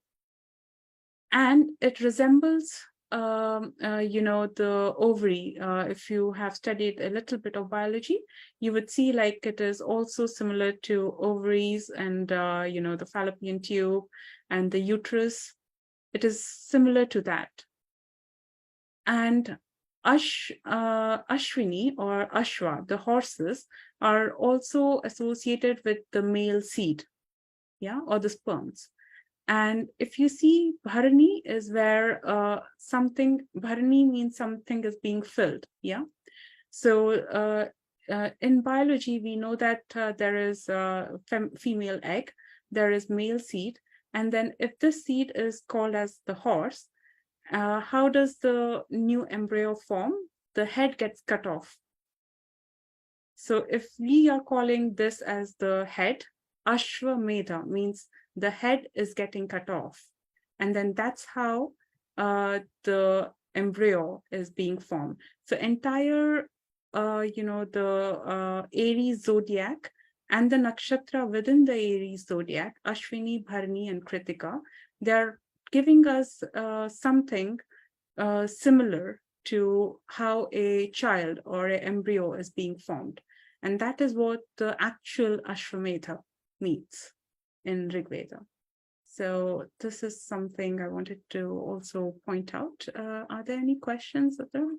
And it resembles the ovary. If you have studied a little bit of biology, you would see like it is also similar to ovaries and the fallopian tube and the uterus. It is similar to that. And Ashwini or Ashwa, the horses, are also associated with the male seed, or the sperms. And if you see, Bharani is where Bharani means something is being filled, So in biology, we know that there is a female egg, there is male seed, and then if this seed is called as the horse, how does the new embryo form? The head gets cut off. So if we are calling this as the head, Ashwamedha means the head is getting cut off. And then that's how the embryo is being formed. So entire, the Aries zodiac and the nakshatra within the Aries zodiac, Ashwini, Bharani, and Kritika, they're giving us something similar to how a child or an embryo is being formed. And that is what the actual Ashwamedha means in Rig Veda. So this is something I wanted to also point out. Are there any questions? Oh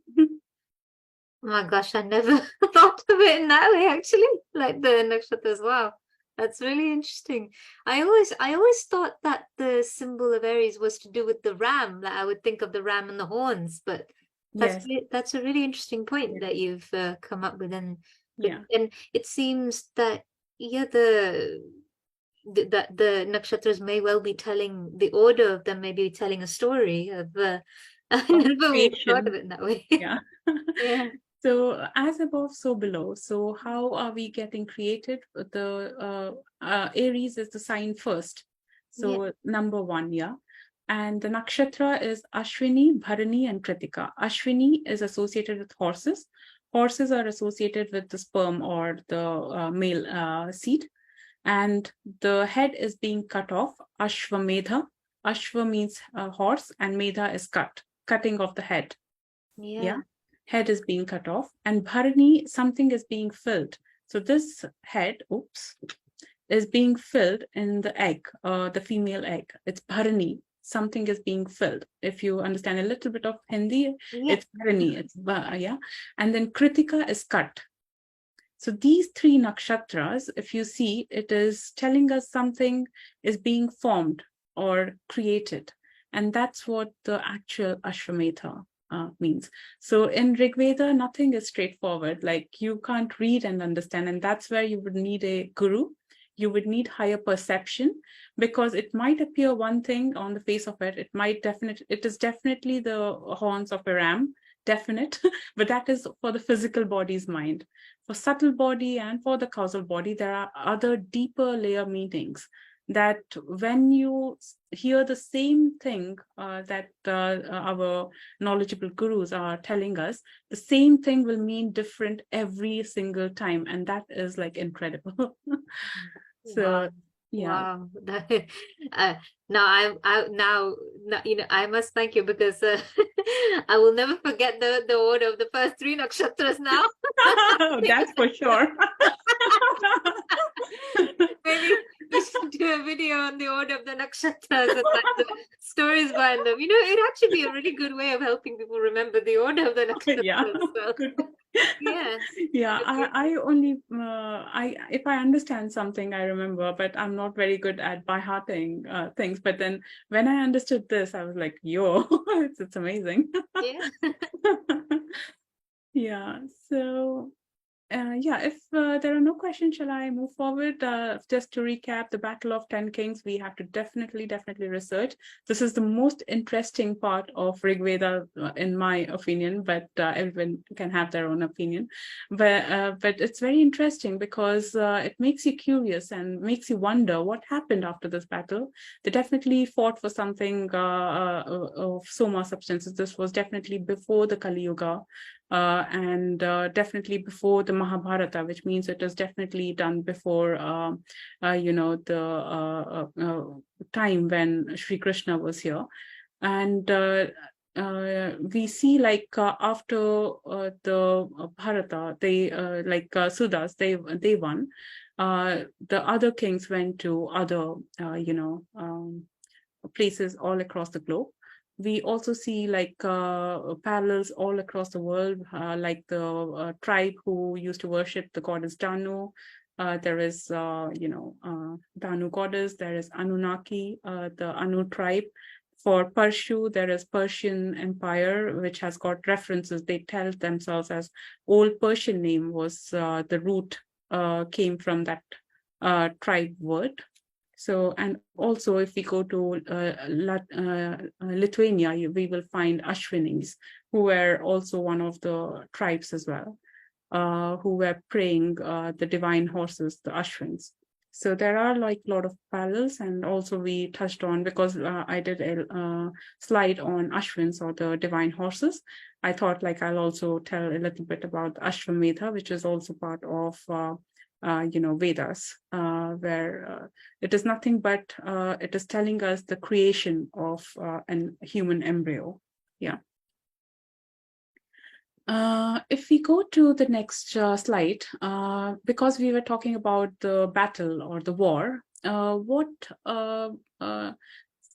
my gosh, I never thought of it in that way, actually, like the nakshatras. Wow, that's really interesting. I always thought that the symbol of Aries was to do with the ram. Like I would think of the ram and the horns, but that's a really interesting point that you've come up with. And it seems that the nakshatras may well be telling, the order of them may be telling a story of I never really thought of it in that way. Yeah. So as above, so below. So how are we getting created? The Aries is the sign first. So number 1, and the nakshatra is Ashwini, Bharani, and Kritika. Ashwini is associated with horses. Horses are associated with the sperm or the male seed. And the head is being cut off, Ashwamedha. Ashwa means horse, and Medha is cutting off the head. Head is being cut off. And Bharani, something is being filled. So this head, is being filled in the egg, the female egg. It's Bharani. Something is being filled. If you understand a little bit of Hindi, it's Bharani. It's And then Kritika is cut. So these 3 nakshatras, if you see, it is telling us something is being formed or created. And that's what the actual Ashwamedha means. So in Rig Veda, nothing is straightforward. Like you can't read and understand. And that's where you would need a guru. You would need higher perception, because it might appear one thing on the face of it. It is definitely the horns of a ram, definite, but that is for the physical body's mind. For subtle body and for the causal body, there are other deeper layer meanings that when you hear the same thing that our knowledgeable gurus are telling us, the same thing will mean different every single time. And that is like incredible. So, wow. Now I must thank you, because I will never forget the order of the first 3 nakshatras now. That's for sure. Maybe we should do a video on the order of the nakshatras and like the stories behind them. It'd actually be a really good way of helping people remember the order of the nakshatras. I only if I understand something, I remember, but I'm not very good at by hearting things. But then when I understood this, I was like, yo, it's amazing. So if there are no questions, shall I move forward? Just to recap, the Battle of 10 Kings, we have to definitely research. This is the most interesting part of Rig Veda, in my opinion, but everyone can have their own opinion. But it's very interesting because it makes you curious and makes you wonder what happened after this battle. They definitely fought for something of Soma substances. This was definitely before the Kali Yuga. And definitely before the Mahabharata, which means it is definitely done before, the time when Sri Krishna was here. And we see after the Bharata, they Sudas, they won. The other kings went to other, places all across the globe. We also see like parallels all across the world, like the tribe who used to worship the goddess Danu. There is, Danu goddess. There is Anunnaki, the Anu tribe. For Parshu, there is Persian Empire, which has got references. They tell themselves as old Persian name was the root came from that tribe word. So, and also if we go to Lithuania, we will find Ashwinis, who were also one of the tribes as well, who were praying the divine horses, the Ashwins. So there are like a lot of parallels, and also we touched on, because I did a slide on Ashwins, or the divine horses. I thought like I'll also tell a little bit about Ashwamedha, which is also part of Vedas, where it is nothing but it is telling us the creation of an human embryo. Yeah. If we go to the next slide, because we were talking about the battle or the war,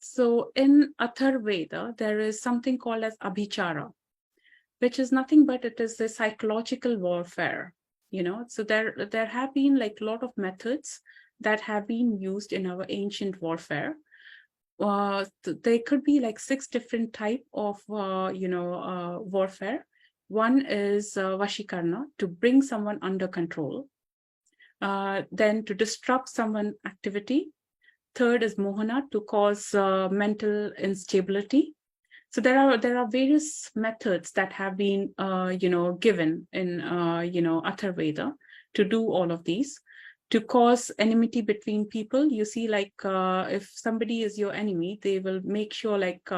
so in Atharvaveda, there is something called as abhichara, which is nothing but it is the psychological warfare. So there have been like a lot of methods that have been used in our ancient warfare. There could be like 6 different type of warfare. One is Vashikarna, to bring someone under control. Then to disrupt someone's activity. Third is Mohana, to cause mental instability. So there are various methods that have been given in Atharvaveda to do all of these. To cause enmity between people, you see, like if somebody is your enemy, they will make sure like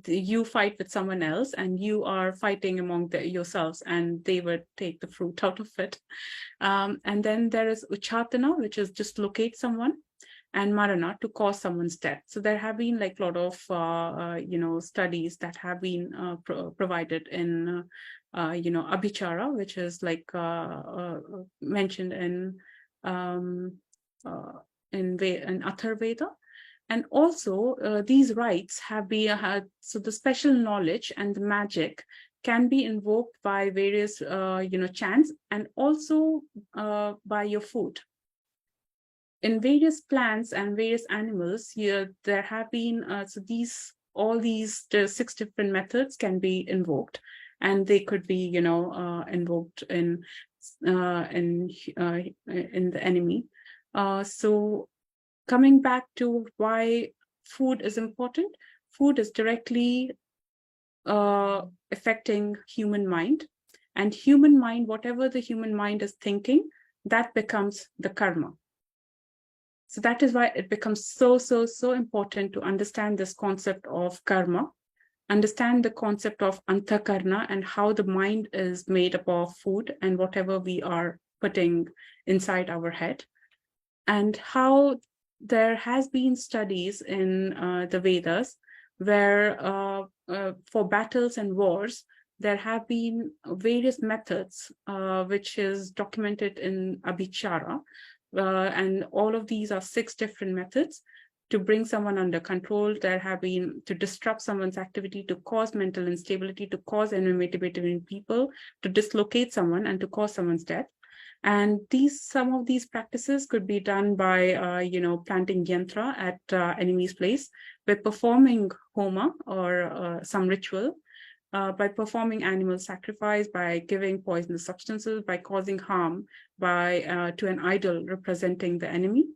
you fight with someone else, and you are fighting among yourselves, and they would take the fruit out of it. And then there is Uchatana, which is just locate someone, and Marana, to cause someone's death. So there have been like a lot of studies that have been provided in Abhichara, which is like mentioned in Atharvaveda. And also these rites have been so the special knowledge and the magic can be invoked by various chants, and also by your food. In various plants and various animals, here there have been all these 6 different methods can be invoked, and they could be invoked in the enemy. So coming back to why food is important, food is directly affecting human mind, and human mind, whatever the human mind is thinking, that becomes the karma. So that is why it becomes so important to understand this concept of karma, understand the concept of antakarna, and how the mind is made up of food and whatever we are putting inside our head, and how there has been studies in the Vedas where for battles and wars, there have been various methods which is documented in Abhichara. And all of these are 6 different methods to bring someone under control. There have been to disrupt someone's activity, to cause mental instability, to cause enmity between people, to dislocate someone, and to cause someone's death. And some of these practices could be done by, planting yantra at enemy's place, by performing homa or some ritual, by performing animal sacrifice, by giving poisonous substances, by causing harm to an idol representing the enemy.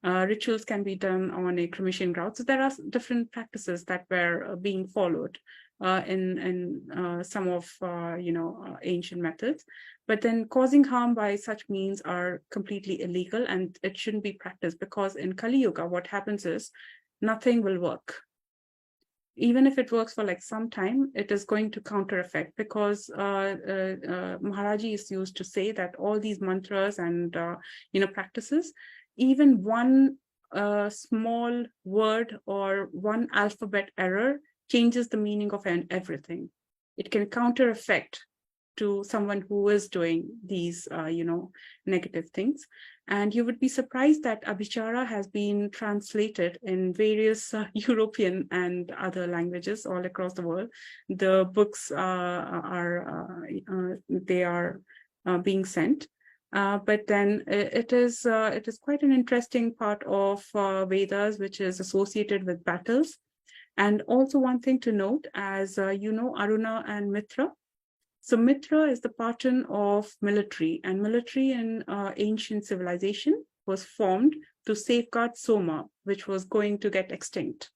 Rituals can be done on a cremation ground. So there are different practices that were being followed in some of ancient methods. But then causing harm by such means are completely illegal, and it shouldn't be practiced, because in Kali Yuga, what happens is nothing will work. Even if it works for like some time, it is going to counter effect, because Maharaji is used to say that all these mantras and practices, even one small word or one alphabet error changes the meaning of everything. It can counter effect to someone who is doing these, negative things. And you would be surprised that abhichara has been translated in various European and other languages all across the world. The books they are being sent. But then it is quite an interesting part of Vedas, which is associated with battles. And also one thing to note, as Aruna and Mitra. So Mitra is the patron of military, and military in ancient civilization was formed to safeguard Soma, which was going to get extinct.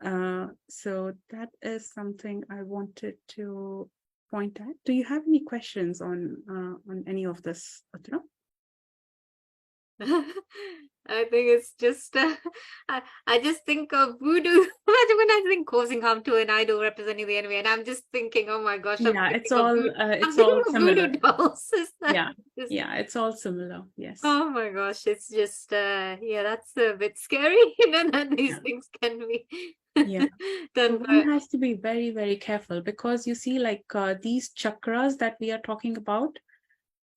So that is something I wanted to point at. Do you have any questions on any of this, Atra? I think it's just I just think of voodoo when I think causing harm to an idol representing the enemy, and I'm just thinking, oh my gosh, Yeah, it's all similar. Voodoo dolls. Yeah, it's all similar. Yes. Oh my gosh, it's just that's a bit scary, that these things can be done. So but one has to be very, very careful, because you see, like these chakras that we are talking about,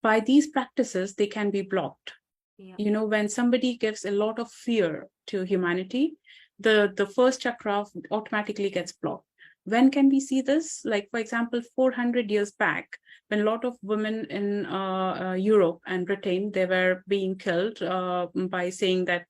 by these practices, they can be blocked. Yeah. When somebody gives a lot of fear to humanity, the first chakra automatically gets blocked. When can we see this? Like, for example, 400 years back, when a lot of women in Europe and Britain, they were being killed by saying that,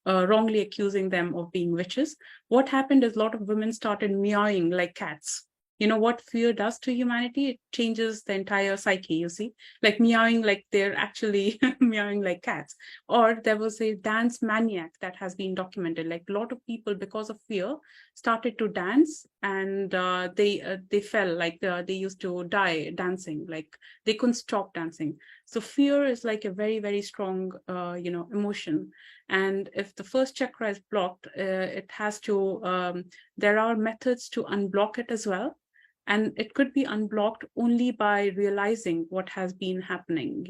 wrongly accusing them of being witches. What happened is a lot of women started meowing like cats. You know what fear does to humanity? It changes the entire psyche, you see, like meowing like they're actually meowing like cats. Or there was a dance maniac that has been documented. Like a lot of people, because of fear, started to dance, and they fell, like they used to die dancing, like they couldn't stop dancing. So fear is like a very, very strong, emotion. And if the first chakra is blocked, it has to, there are methods to unblock it as well. And it could be unblocked only by realizing what has been happening,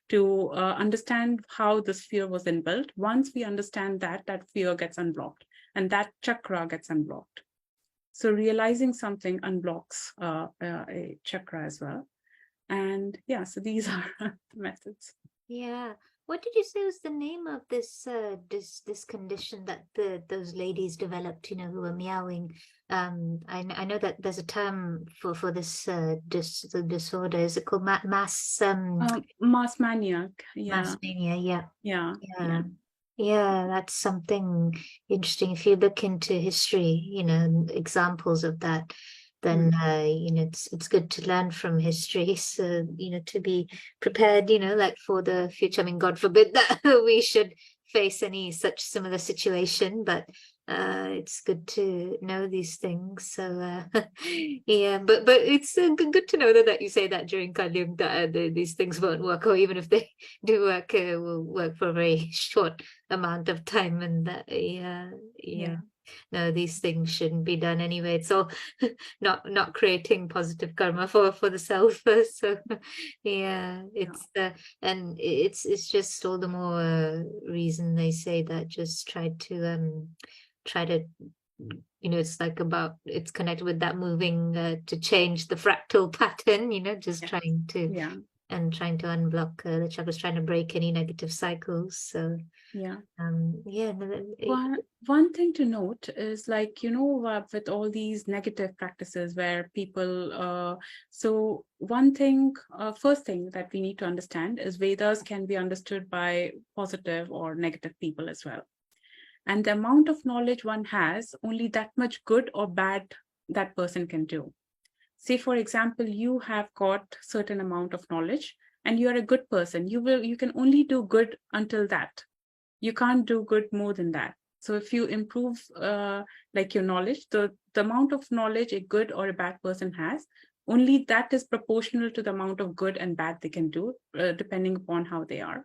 to understand how this fear was inbuilt. Once we understand that fear gets unblocked and that chakra gets unblocked. So realizing something unblocks a chakra as well. And so these are the methods. Yeah. What did you say was the name of this this condition that those ladies developed, who were meowing? I know that there's a term for this the disorder. Is it called mass maniac? Yeah. Mass mania, Yeah. Yeah, that's something interesting. If you look into history, examples of that, then it's good to learn from history. So, to be prepared, like for the future. I mean, God forbid that we should face any such similar situation, but it's good to know these things. So yeah, but it's good to know that you say that during Kali Yuga that these things won't work, or even if they do work, will work for a very short amount of time, and that no, these things shouldn't be done anyway. It's all not creating positive karma for the self. So it's and it's just all the more reason they say that. Just try to it's like it's connected with that moving to change the fractal pattern, just trying to unblock the chakras, trying to break any negative cycles. So one thing to note is, like, with all these negative practices where people so one thing, first thing that we need to understand is Vedas can be understood by positive or negative people as well. And the amount of knowledge one has, only that much good or bad that person can do. Say, for example, you have got certain amount of knowledge and you are a good person. You can only do good until that. You can't do good more than that. So if you improve like your knowledge, the amount of knowledge a good or a bad person has, only that is proportional to the amount of good and bad they can do, depending upon how they are.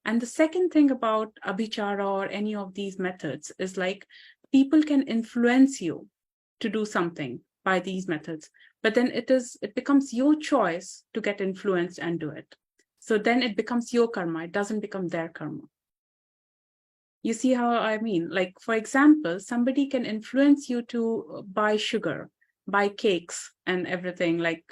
And the second thing about abhichara or any of these methods is, like, people can influence you to do something by these methods, but then it becomes your choice to get influenced and do it. So then it becomes your karma. It doesn't become their karma. You see how I mean? Like, for example, somebody can influence you to buy sugar, buy cakes and everything like,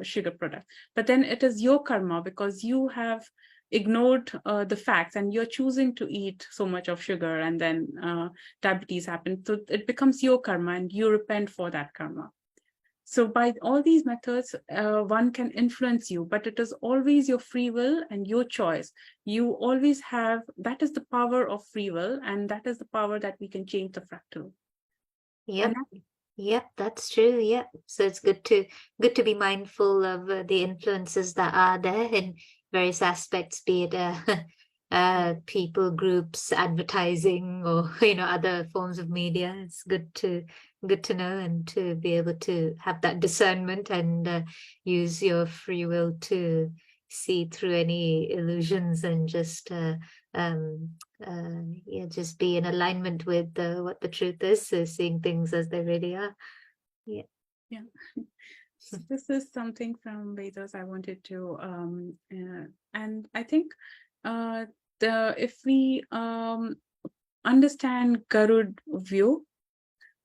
sugar product. But then it is your karma because you have ignored the facts and you're choosing to eat so much of sugar, and then diabetes happens. So it becomes your karma and you repent for that karma. So by all these methods, one can influence you, but it is always your free will and your choice. You always have, that is the power of free will, and that is the power that we can change the fractal. Yep. Yep, that's true. Yep. So it's good to be mindful of the influences that are there in various aspects, be it people, groups, advertising, or other forms of media. It's good to know and to be able to have that discernment and use your free will to see through any illusions and just just be in alignment with what the truth is, so seeing things as they really are. Yeah. So this is something from Vedas I wanted to, and I think if we understand Garud view,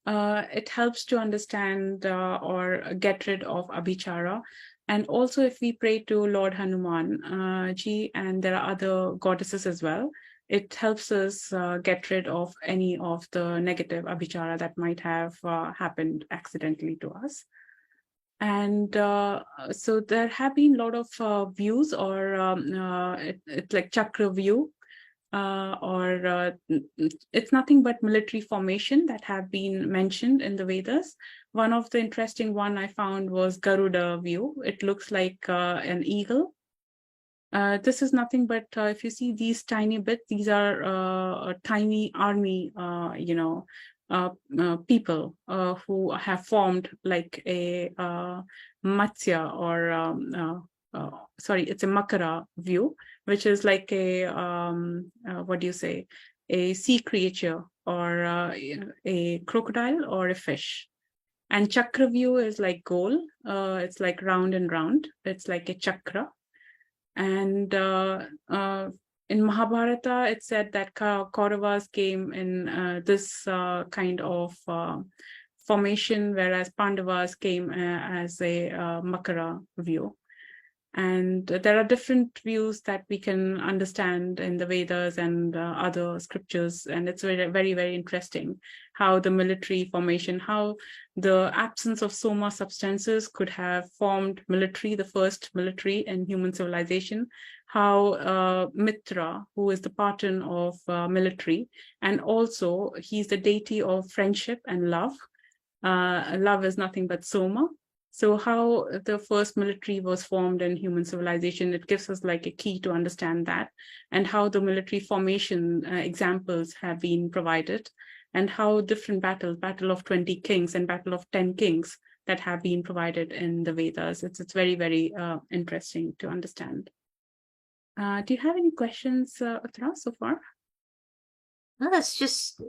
it helps to understand or get rid of abhichara. And also if we pray to Lord Hanuman ji, and there are other goddesses as well, it helps us get rid of any of the negative abhichara that might have happened accidentally to us. And so there have been a lot of views, or it's like chakra view, or it's nothing but military formation that have been mentioned in the Vedas. One of the interesting one I found was Garuda view. It looks like an eagle. This is nothing but if you see these tiny bits, these are a tiny army, people who have formed like a Matsya, or sorry, it's a Makara view, which is like a a sea creature, or a crocodile or a fish. And chakra view is like goal. It's like round and round. It's like a chakra. And in Mahabharata, it said that Kauravas came in this kind of formation, whereas Pandavas came as a Makara view. And there are different views that we can understand in the Vedas and other scriptures. And it's very, very, very interesting how the military formation, how the absence of soma substances could have formed military, the first military in human civilization, how Mitra, who is the patron of military, and also he's the deity of friendship and love. Love is nothing but soma. So how the first military was formed in human civilization, it gives us like a key to understand that, and how the military formation examples have been provided, and how different battles, battle of 20 kings and battle of 10 kings, that have been provided in the Vedas. It's very, very interesting to understand. Do you have any questions, Atra, so far? No, that's just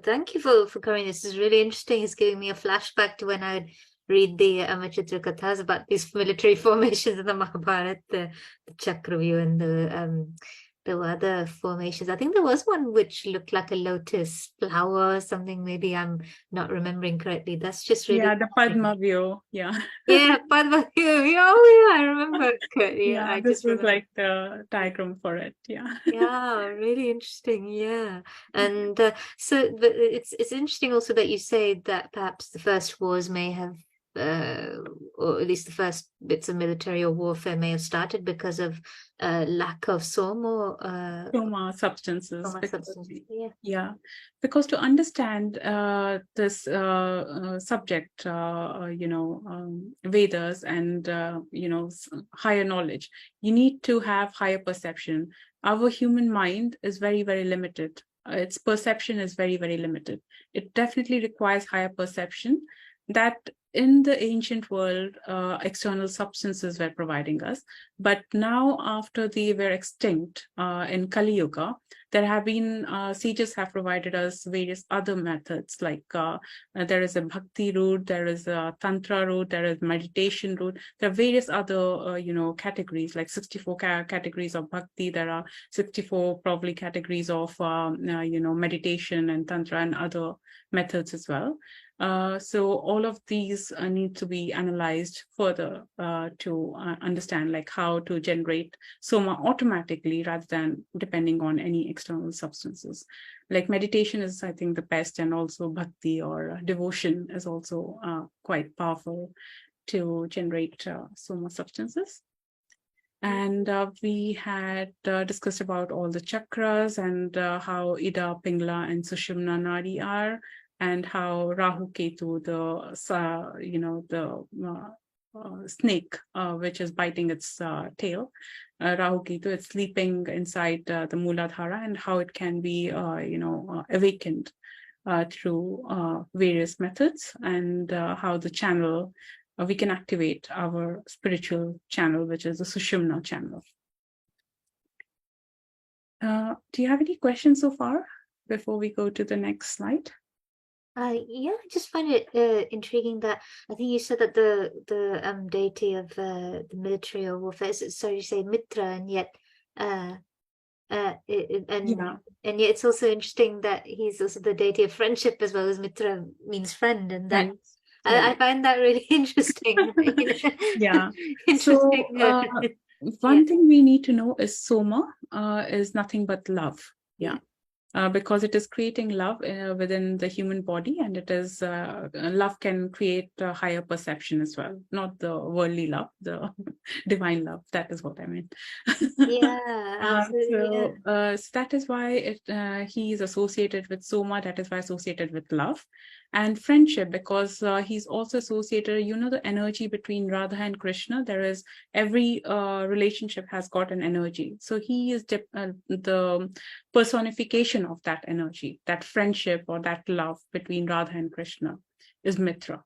thank you for covering this. It's really interesting. It's giving me a flashback to when I'd read the Amachitra Kathas about these military formations in the Mahabharata, the Chakravyu and the other formations. I think there was one which looked like a lotus flower or something. Maybe I'm not remembering correctly. That's just really the Padma view. Yeah. Yeah, Padma view. Oh yeah, I remember. Yeah, I this just was remember. like the diagram for it. Yeah. Yeah, really interesting. Yeah, and but it's interesting also that you say that perhaps the first wars may have, or at least the first bits of military or warfare may have started because of lack of soma. Soma substances. Soma substance. Yeah, because to understand this subject, Vedas and higher knowledge, you need to have higher perception. Our human mind is very, very limited. Its perception is very, very limited. It definitely requires higher perception. That in the ancient world, external substances were providing us, but now after they were extinct in Kali Yuga, there have been sages have provided us various other methods, like there is a bhakti route, there is a tantra route, there is meditation route. There are various other categories, like 64 categories of bhakti. There are 64 probably categories of meditation and tantra and other methods as well. So all of these need to be analyzed further to understand like how to generate soma automatically rather than depending on any external substances. Like meditation is, I think, the best, and also bhakti or devotion is also quite powerful to generate soma substances. And we had discussed about all the chakras and how Ida, Pingla, and Sushumna Nadi are, and how Rahu Ketu, the snake, which is biting its tail, Rahu Ketu, it's sleeping inside the Muladhara, and how it can be, awakened through various methods, and how the channel, we can activate our spiritual channel, which is the Sushumna channel. Do you have any questions so far before we go to the next slide? Yeah, I just find it intriguing that I think you said that the deity of the military or warfare, sorry, you say Mitra, and yet and yet it's also interesting that he's also the deity of friendship as well, as Mitra means friend, and that I find that really interesting. Yeah. Interesting. So one thing we need to know is soma is nothing but love. Yeah. Because it is creating love within the human body, and it is love can create a higher perception as well, not the worldly love, the divine love. That is what I meant. Yeah, absolutely. So that is why he is associated with soma. That is why associated with love and friendship, because he's also associated, the energy between Radha and Krishna. There is every relationship has got an energy. So he is the personification of that energy, that friendship or that love between Radha and Krishna is Mitra.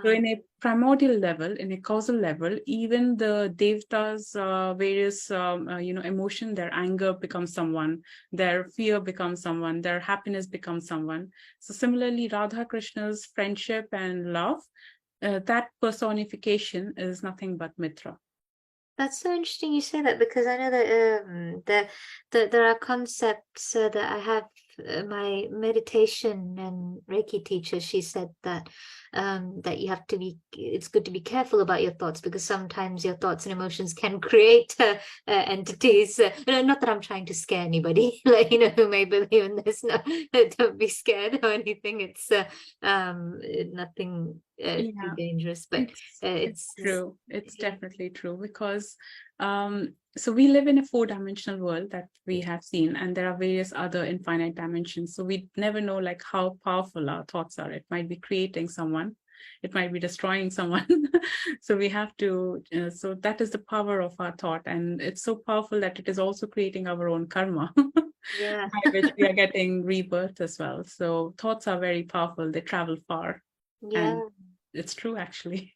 So in a primordial level, in a causal level, even the Devtas' various, emotion, their anger becomes someone, their fear becomes someone, their happiness becomes someone. So similarly, Radha Krishna's friendship and love, that personification is nothing but Mitra. That's so interesting you say that, because I know that there are concepts that I have. My meditation and Reiki teacher, she said that that you have to be, it's good to be careful about your thoughts, because sometimes your thoughts and emotions can create entities. Not that I'm trying to scare anybody, like, who may believe in this. No, don't be scared or anything. It's nothing too dangerous, but it's true. It's definitely true, because so we live in a 4-dimensional world that we have seen, and there are various other infinite dimensions. So we never know like how powerful our thoughts are. It might be creating someone, it might be destroying someone. So we have to, so that is the power of our thought, and it's so powerful that it is also creating our own karma. Yeah. By which we are getting rebirth as well. So thoughts are very powerful. They travel far. Yeah. And it's true, actually.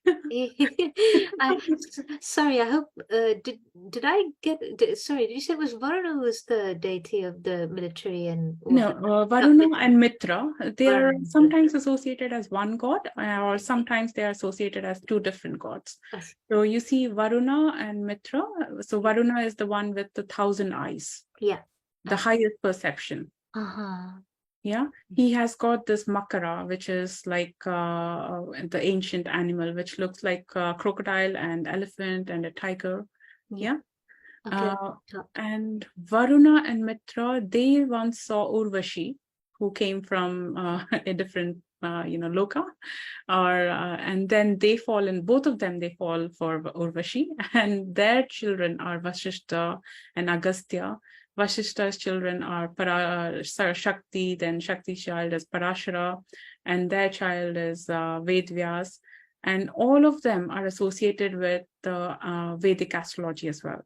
Sorry, I hope did I get sorry, did you say it was Varuna was the deity of the military and No, Varuna and Mitra, they are sometimes associated as one god, or sometimes they are associated as two different gods. So you see Varuna and Mitra. So Varuna is the one with the 1,000 eyes. Yeah. The highest perception. Yeah, he has got this makara, which is like the ancient animal, which looks like a crocodile and elephant and a tiger. Yeah. And Varuna and Mitra, they once saw Urvashi, who came from a different, loka, and then they fall in, both of them, they fall for Urvashi, and their children are Vasishta and Agastya. Vasishta's children are Shakti, then Shakti's child is Parashara, and their child is Vedvyas. And all of them are associated with the Vedic astrology as well.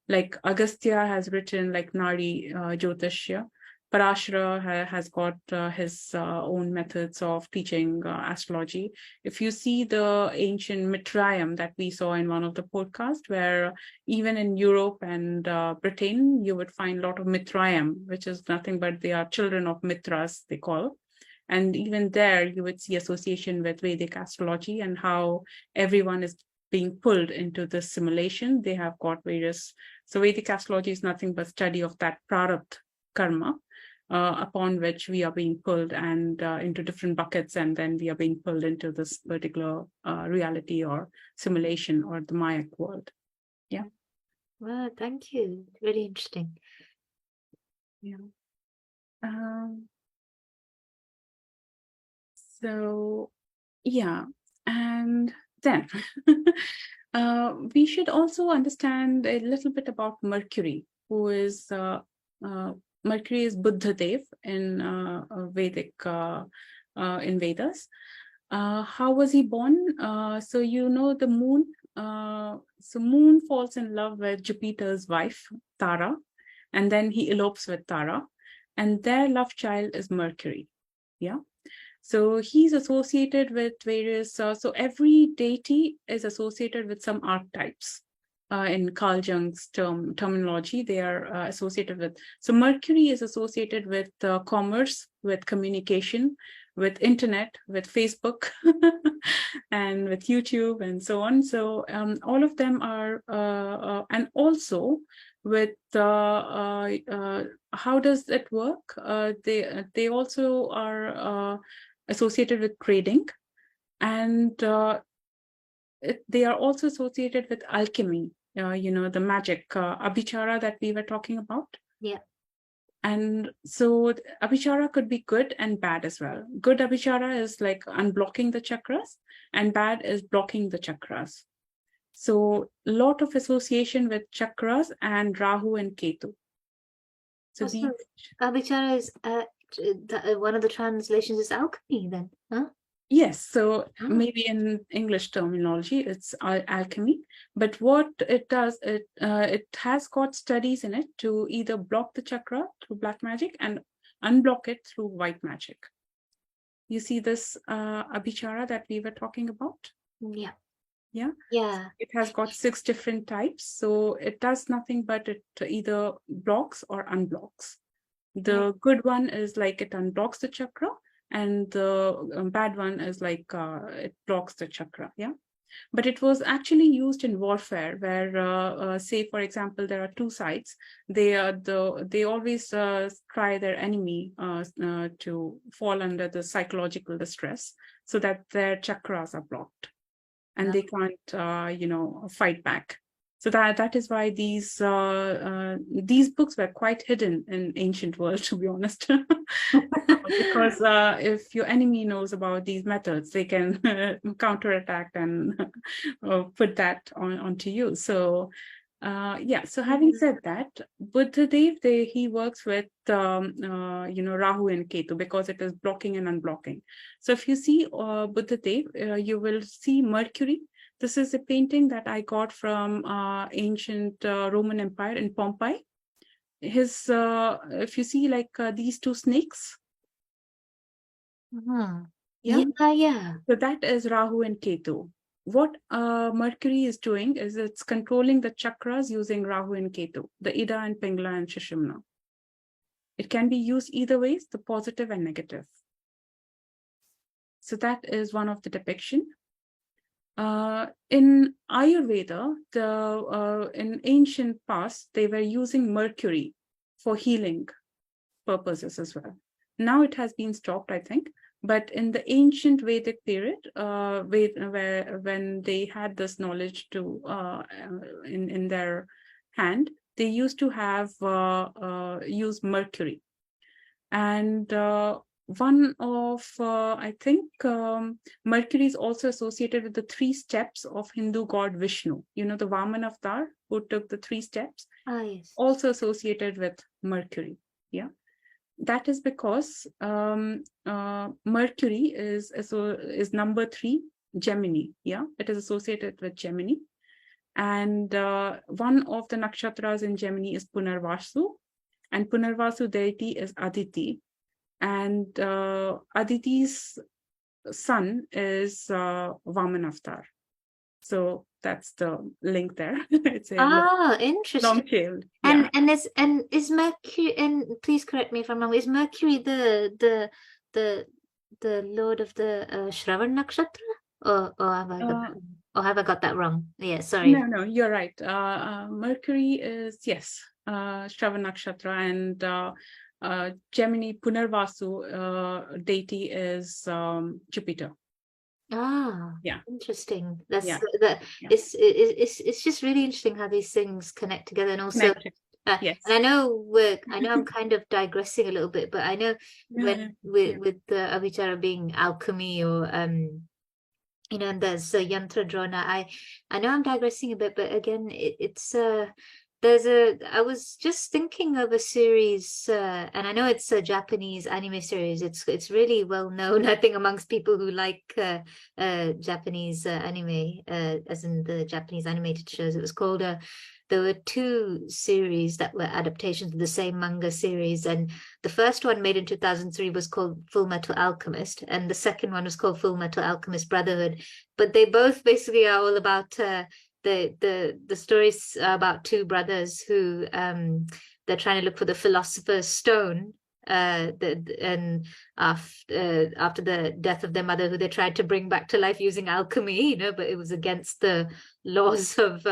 Like Agastya has written like Nadi Jyotishya, Parashara has got his own methods of teaching astrology. If you see the ancient Mitrayam that we saw in one of the podcasts, where even in Europe and Britain, you would find a lot of Mitrayam, which is nothing but they are children of Mitras, they call. And even there, you would see association with Vedic astrology and how everyone is being pulled into this simulation. They have got various. So Vedic astrology is nothing but study of that prarabdha karma, upon which we are being pulled and into different buckets, and then we are being pulled into this particular reality or simulation or the Mayak world. Yeah. Well, thank you. Very interesting. Yeah. So, yeah, and then we should also understand a little bit about Mercury, who is Mercury is Buddha Dev in Vedic in Vedas. How was he born? So you know the moon. So moon falls in love with Jupiter's wife Tara, and then he elopes with Tara, and their love child is Mercury. Yeah. So he's associated with various, so every deity is associated with some archetypes. In Carl Jung's terminology, they are associated with, so Mercury is associated with commerce, with communication, with internet, with Facebook, and with YouTube and so on. So all of them are, and also with how does it work? They also are associated with trading, and they are also associated with alchemy, the magic, abhichara that we were talking about. Yeah. And so abhichara could be good and bad as well. Good abhichara is like unblocking the chakras, and bad is blocking the chakras. So a lot of association with chakras and Rahu and Ketu. So abhichara is one of the translations is alchemy then, huh? Yes, so maybe in English terminology, it's alchemy. But what it does, it has got studies in it to either block the chakra through black magic and unblock it through white magic. You see this abhichara that we were talking about? Yeah. Yeah. Yeah. It has got 6 different types. So it does nothing but it either blocks or unblocks. The good one is like it unblocks the chakra, and the bad one is like it blocks the chakra. Yeah. But it was actually used in warfare, where say, for example, there are 2 sides. They always try their enemy to fall under the psychological distress, so that their chakras are blocked and they can't fight back. So that is why these books were quite hidden in ancient world, to be honest. Because if your enemy knows about these methods, they can counterattack and put that onto you. So so having said that, Buddha Dev, he works with Rahu and Ketu, because it is blocking and unblocking. So if you see Buddha Dev, you will see Mercury. This is a painting that I got from ancient Roman Empire in Pompeii. His, if you see like these 2 snakes. Yeah. So that is Rahu and Ketu. What Mercury is doing is it's controlling the chakras using Rahu and Ketu, the Ida and Pingala and Shishimna. It can be used either ways, the positive and negative. So that is one of the depiction. In Ayurveda, in ancient past, they were using Mercury for healing purposes as well. Now it has been stopped, I think. But in the ancient Vedic period, when they had this knowledge to in their hand, they used to have use Mercury. And one of I think Mercury is also associated with the 3 steps of Hindu god Vishnu. You know, the Vaman avatar who took the 3 steps. Yes. Also associated with Mercury. Yeah. That is because Mercury is number 3, Gemini. Yeah, it is associated with Gemini, and one of the nakshatras in Gemini is Punarvasu, and Punarvasu deity is Aditi. And Aditi's son is Vaman Avatar. So that's the link there. It's a Interesting. long tailed. Yeah. And is Mercury, and please correct me if I'm wrong, is Mercury the lord of the Shravan Nakshatra? Or have I got that wrong? Yeah, sorry. No, you're right. Mercury is, yes, Shravan Nakshatra, and Gemini Punarvasu deity is Jupiter. Yeah. Interesting. That's Yeah. It's just really interesting how these things connect together, and also yes. and I know I'm kind of digressing a little bit, but I know with the Avichara being alchemy, or and there's yantra drona. I know I'm digressing a bit, but again, I was just thinking of a series, and I know it's a Japanese anime series. It's really well known, I think, amongst people who like Japanese anime, as in the Japanese animated shows. It was called there were two series that were adaptations of the same manga series, and the first one, made in 2003, was called Full Metal Alchemist, and the second one was called Full Metal Alchemist Brotherhood. But they both basically are all about the stories about two brothers who they're trying to look for the philosopher's stone, and after the death of their mother, who they tried to bring back to life using alchemy, but it was against the laws of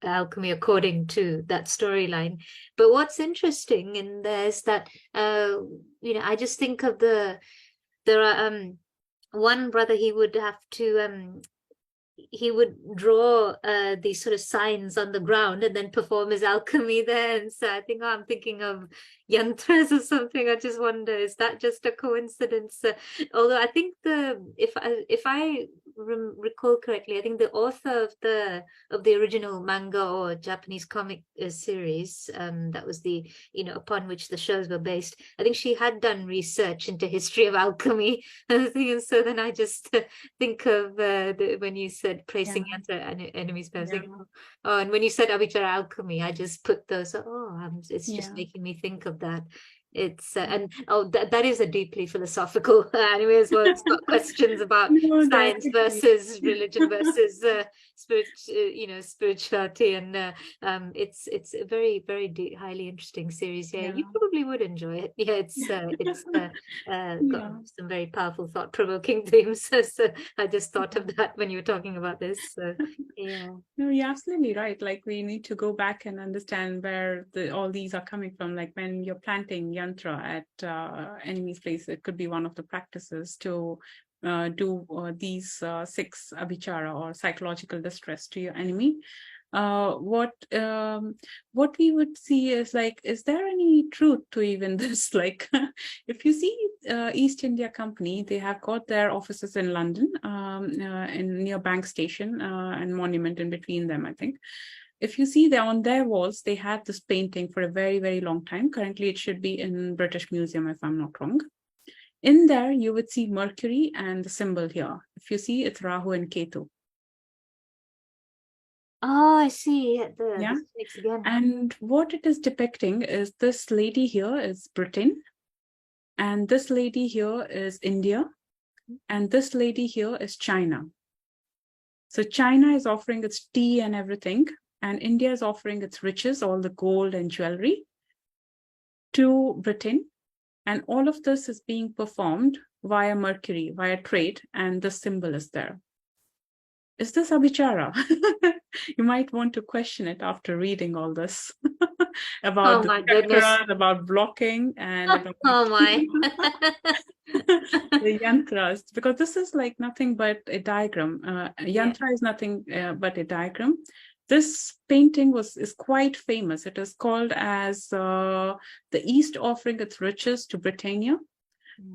alchemy according to that storyline. But what's interesting in there is that I just think of there are one brother, he would have to he would draw these sort of signs on the ground and then perform his alchemy there. And so I think I'm thinking of yantras or something. I just wonder, is that just a coincidence? Although I think if I recall correctly, I think the author of the original manga or Japanese comic series, that was the upon which the shows were based, I think she had done research into history of alchemy and so then I just think of when you said placing yantra enemies, and when you said Avichara alchemy, I just put those. It's just making me think of that. It's and that is a deeply philosophical anime as well. It's got questions about science versus religion versus spirituality, and it's a very, very deep, highly interesting series. You probably would enjoy it. It's got some very powerful, thought-provoking themes. So I just thought of that when you were talking about this. So no, you're absolutely right. Like, we need to go back and understand where all these are coming from. Like, when you're planting yantra at enemy's place, it could be one of the practices to do these 6 abhichara or psychological distress to your enemy. What we would see is, like, is there any truth to even this? Like, if you see East India Company, they have got their offices in London, in near Bank Station, and Monument in between them, I think. If you see there on their walls, they had this painting for a very, very long time. Currently, it should be in British Museum, if I'm not wrong. In there, you would see Mercury and the symbol here. If you see, it's Rahu and Ketu. Oh, I see. The snakes again. And what it is depicting is this lady here is Britain, and this lady here is India, and this lady here is China. So China is offering its tea and everything, and India is offering its riches, all the gold and jewelry, to Britain. And all of this is being performed via Mercury, via trade, and the symbol is there. Is this abhichara? You might want to question it after reading all this about about blocking and about the yantras, because this is like nothing but a diagram. Yantra is nothing but a diagram. This painting is quite famous. It is called as the East offering its riches to Britannia.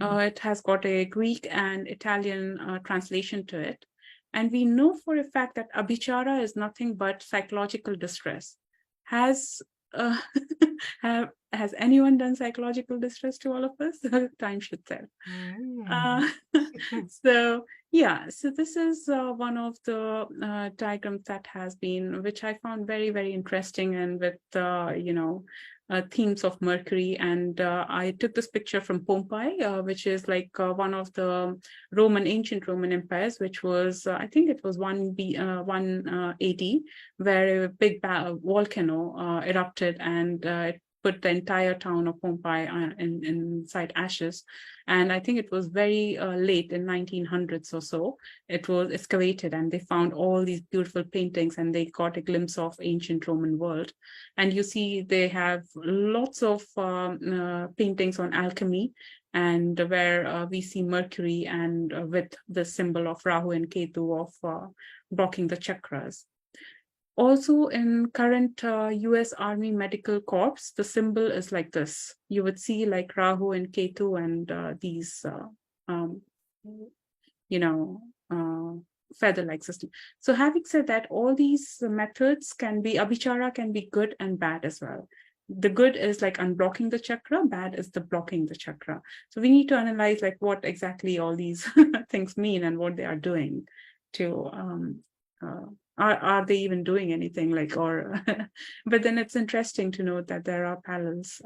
It has got a Greek and Italian translation to it. And we know for a fact that abhichara is nothing but psychological distress. Has anyone done psychological distress to all of us? Time should tell. So this is one of the diagrams that has been, which I found very, very interesting, and with themes of Mercury. And I took this picture from Pompeii, which is like one of the ancient Roman empires, which was, I think it was 1 AD, where a big volcano erupted, and it put the entire town of Pompeii inside ashes. And I think it was very late in 1900s or so. It was excavated, and they found all these beautiful paintings, and they got a glimpse of ancient Roman world. And you see they have lots of paintings on alchemy, and where we see Mercury, and with the symbol of Rahu and Ketu of blocking the chakras. Also, in current US Army Medical Corps, the symbol is like this. You would see like Rahu and Ketu and these, feather-like system. So having said that, all these methods can be, abhichara can be good and bad as well. The good is like unblocking the chakra, bad is the blocking the chakra. So we need to analyze like what exactly all these things mean and what they are doing to, are they even doing anything like, or, but then it's interesting to note that there are parallels.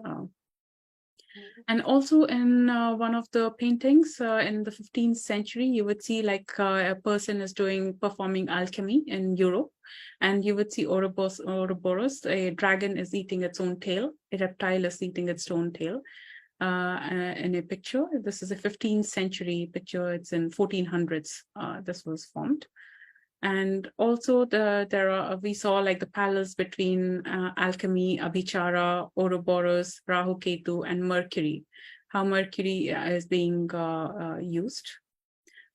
And also in one of the paintings in the 15th century, you would see like a person is performing alchemy in Europe, and you would see Ouroboros, a dragon is eating its own tail, a reptile is eating its own tail in a picture. This is a 15th century picture. It's in 1400s. This was formed. And also we saw like the parallels between alchemy, abhichara, Ouroboros, Rahu Ketu, and Mercury, how Mercury is being used.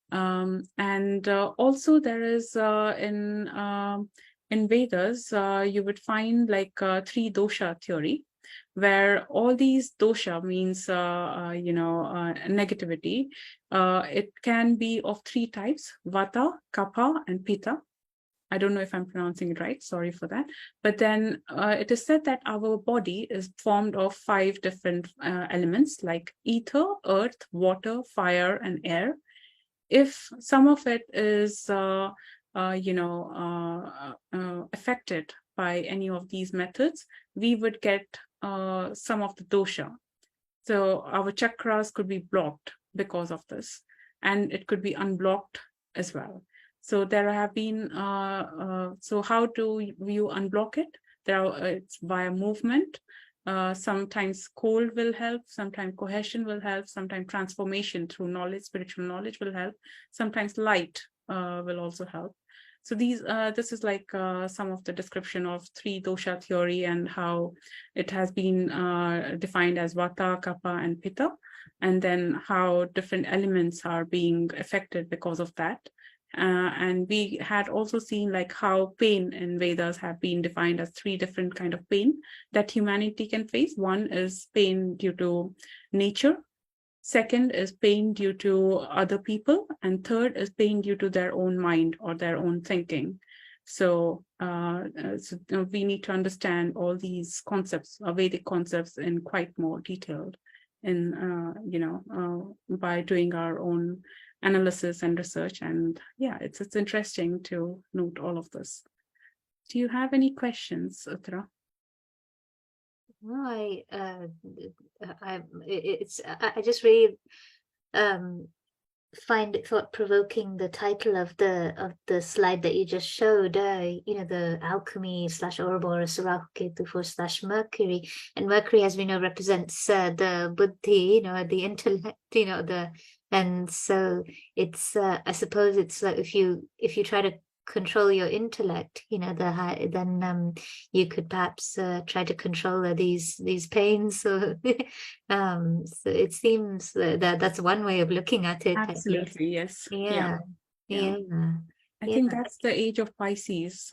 And also there is in Vedas, you would find like 3 dosha theory, where all these dosha means, negativity. It can be of 3 types, vata, kapha, and pitta. I don't know if I'm pronouncing it right, sorry for that. But then it is said that our body is formed of 5 different elements like ether, earth, water, fire, and air. If some of it is, affected by any of these methods, we would get some of the dosha. So our chakras could be blocked because of this, and it could be unblocked as well. So there have been, so how do you unblock it? It's via movement. Sometimes cold will help, sometimes cohesion will help, sometimes transformation through knowledge, spiritual knowledge will help, sometimes light will also help. So this is like some of the description of 3 dosha theory and how it has been defined as vata, kapha, and pitta, and then how different elements are being affected because of that. And we had also seen like how pain in Vedas have been defined as 3 different kind of pain that humanity can face. One is pain due to nature. Second is pain due to other people, and third is pain due to their own mind or their own thinking. So, we need to understand all these concepts, Vedic concepts, in quite more detail, by doing our own analysis and research. And yeah, it's interesting to note all of this. Do you have any questions, Uttara? No, I just really find it thought-provoking, the title of the slide that you just showed, the alchemy / Ouroboros, Rahu Ketu / Mercury. And Mercury, as we know, represents the buddhi, the intellect, and so it's I suppose it's like if you try to control your intellect, then you could perhaps try to control these pains. So, so it seems that that's one way of looking at it. Absolutely, yes. Yeah. I think that's the age of Pisces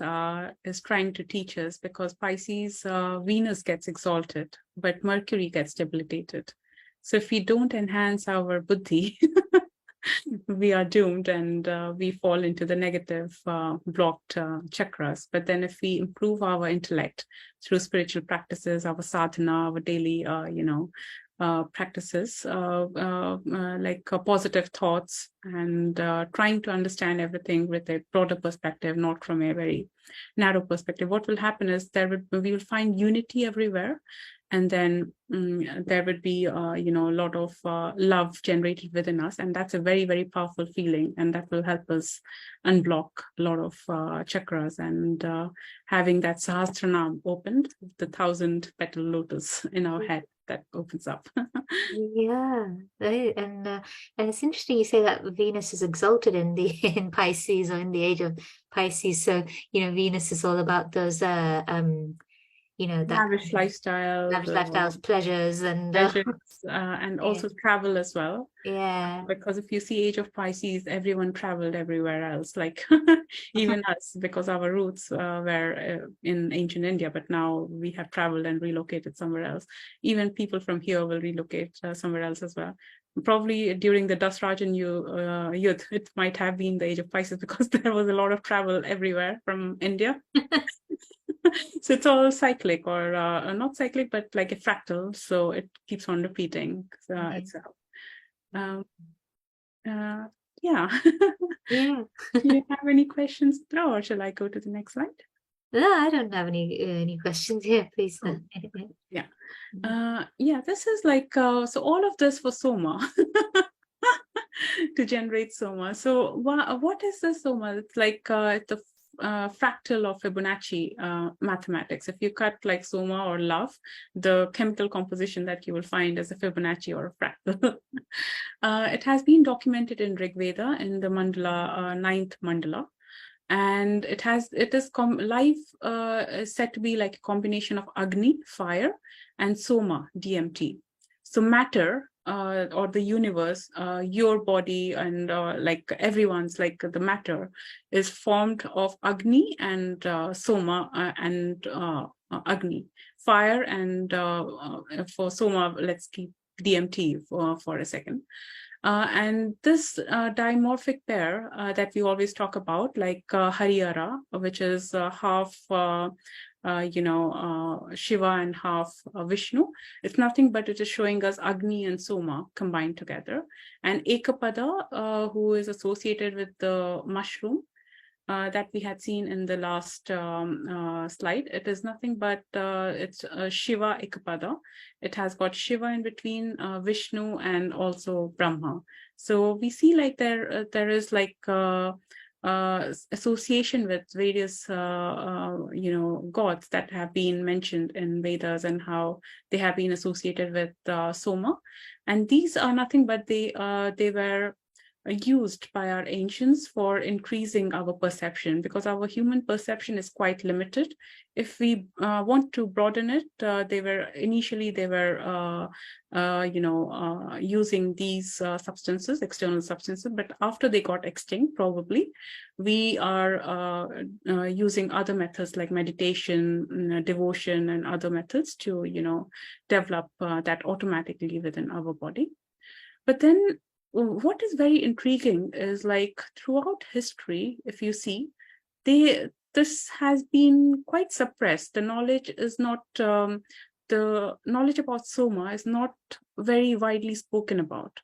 is trying to teach us, because Pisces, Venus gets exalted, but Mercury gets debilitated. So if we don't enhance our buddhi, we are doomed, and we fall into the negative blocked chakras. But then if we improve our intellect through spiritual practices, our sadhana, our daily practices, like positive thoughts, and trying to understand everything with a broader perspective, not from a very narrow perspective. What will happen is we will find unity everywhere, and then there would be a lot of love generated within us, and that's a very, very powerful feeling, and that will help us unblock a lot of chakras, and having that Sahasranam opened, the 1,000-petal lotus in our head that opens up. Yeah, right. And it's interesting you say that Venus is exalted in the in Pisces, or in the age of Pisces. So Venus is all about those that Lavish lifestyle, lavish lifestyles, pleasures, and and yeah. also travel as well. Yeah. Because if you see age of Pisces, everyone traveled everywhere else, like even us, because our roots were in ancient India, but now we have traveled and relocated somewhere else. Even people from here will relocate somewhere else as well. Probably during the Dasrajan youth, it might have been the age of Pisces, because there was a lot of travel everywhere from India. So it's all cyclic, or not cyclic, but like a fractal. So it keeps on repeating itself. Yeah. Yeah. Do you have any questions, or shall I go to the next slide? No, I don't have any questions here, please. Oh. Yeah. Yeah, this is like, so all of this for Soma, to generate Soma. So what is the Soma? It's like the fractal of Fibonacci mathematics. If you cut like Soma or love, the chemical composition that you will find is a Fibonacci or a fractal. It has been documented in Rig Veda in the mandala, ninth mandala. And it is life is said to be like a combination of Agni, fire, and Soma, DMT. So matter, or the universe, your body, and like everyone's, like the matter is formed of Agni and Soma, and Agni, fire, and for Soma, let's keep DMT for a second. And this dimorphic pair that we always talk about, like Harihara, which is half Shiva and half Vishnu, it's nothing but it is showing us Agni and Soma combined together. And Ekapada, who is associated with the mushroom, that we had seen in the last slide. It is nothing but it's Shiva Ekapada. It has got Shiva in between, Vishnu, and also Brahma. So we see like there is like association with various gods that have been mentioned in Vedas, and how they have been associated with Soma. And these are nothing but they were used by our ancients for increasing our perception, because our human perception is quite limited. If we want to broaden it, they were using these substances, external substances, but after they got extinct, probably we are using other methods like meditation, devotion, and other methods to develop that automatically within our body. But then what is very intriguing is, like, throughout history, if you see, this has been quite suppressed. The knowledge is not, the knowledge about Soma is not very widely spoken about.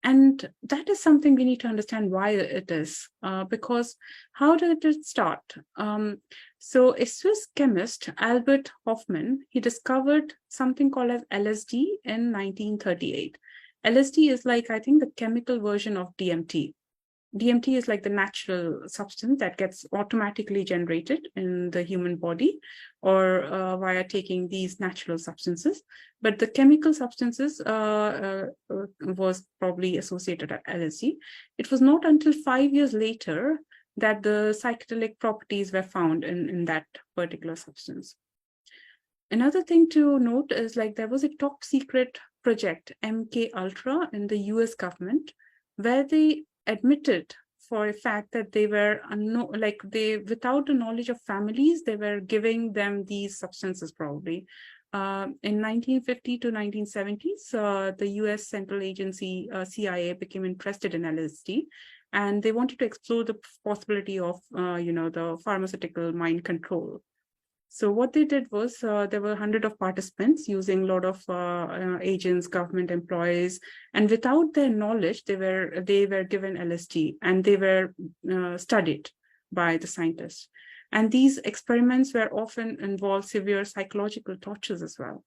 And that is something we need to understand why it is, because how did it start? So a Swiss chemist, Albert Hofmann, he discovered something called as LSD in 1938. LSD is like, I think, the chemical version of DMT. DMT is like the natural substance that gets automatically generated in the human body, or via taking these natural substances. But the chemical substances was probably associated at LSD. It was not until 5 years later that the psychedelic properties were found in that particular substance. Another thing to note is, like, there was a top secret project, MK Ultra, in the US government, where they admitted for a fact that they were without the knowledge of families, they were giving them these substances probably. In 1950 to 1970s, the US Central Agency, CIA, became interested in LSD, and they wanted to explore the possibility of, the pharmaceutical mind control. So what they did was there were 100 of participants using a lot of agents, government employees, and without their knowledge, they were given LSD and they were studied by the scientists. And these experiments were often involved severe psychological tortures as well.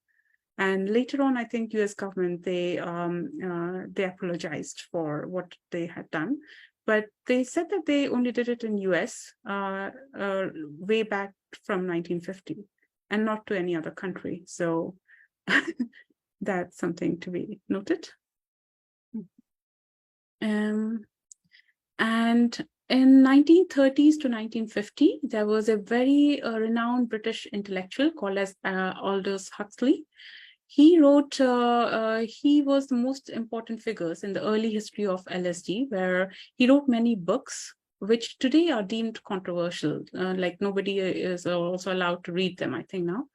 And later on, I think U.S. government, they apologized for what they had done. But they said that they only did it in US way back from 1950 and not to any other country. So that's something to be noted. And in 1930s to 1950, there was a very renowned British intellectual called as Aldous Huxley. He wrote, he was the most important figures in the early history of LSD, where he wrote many books, which today are deemed controversial. Like nobody is also allowed to read them, I think now.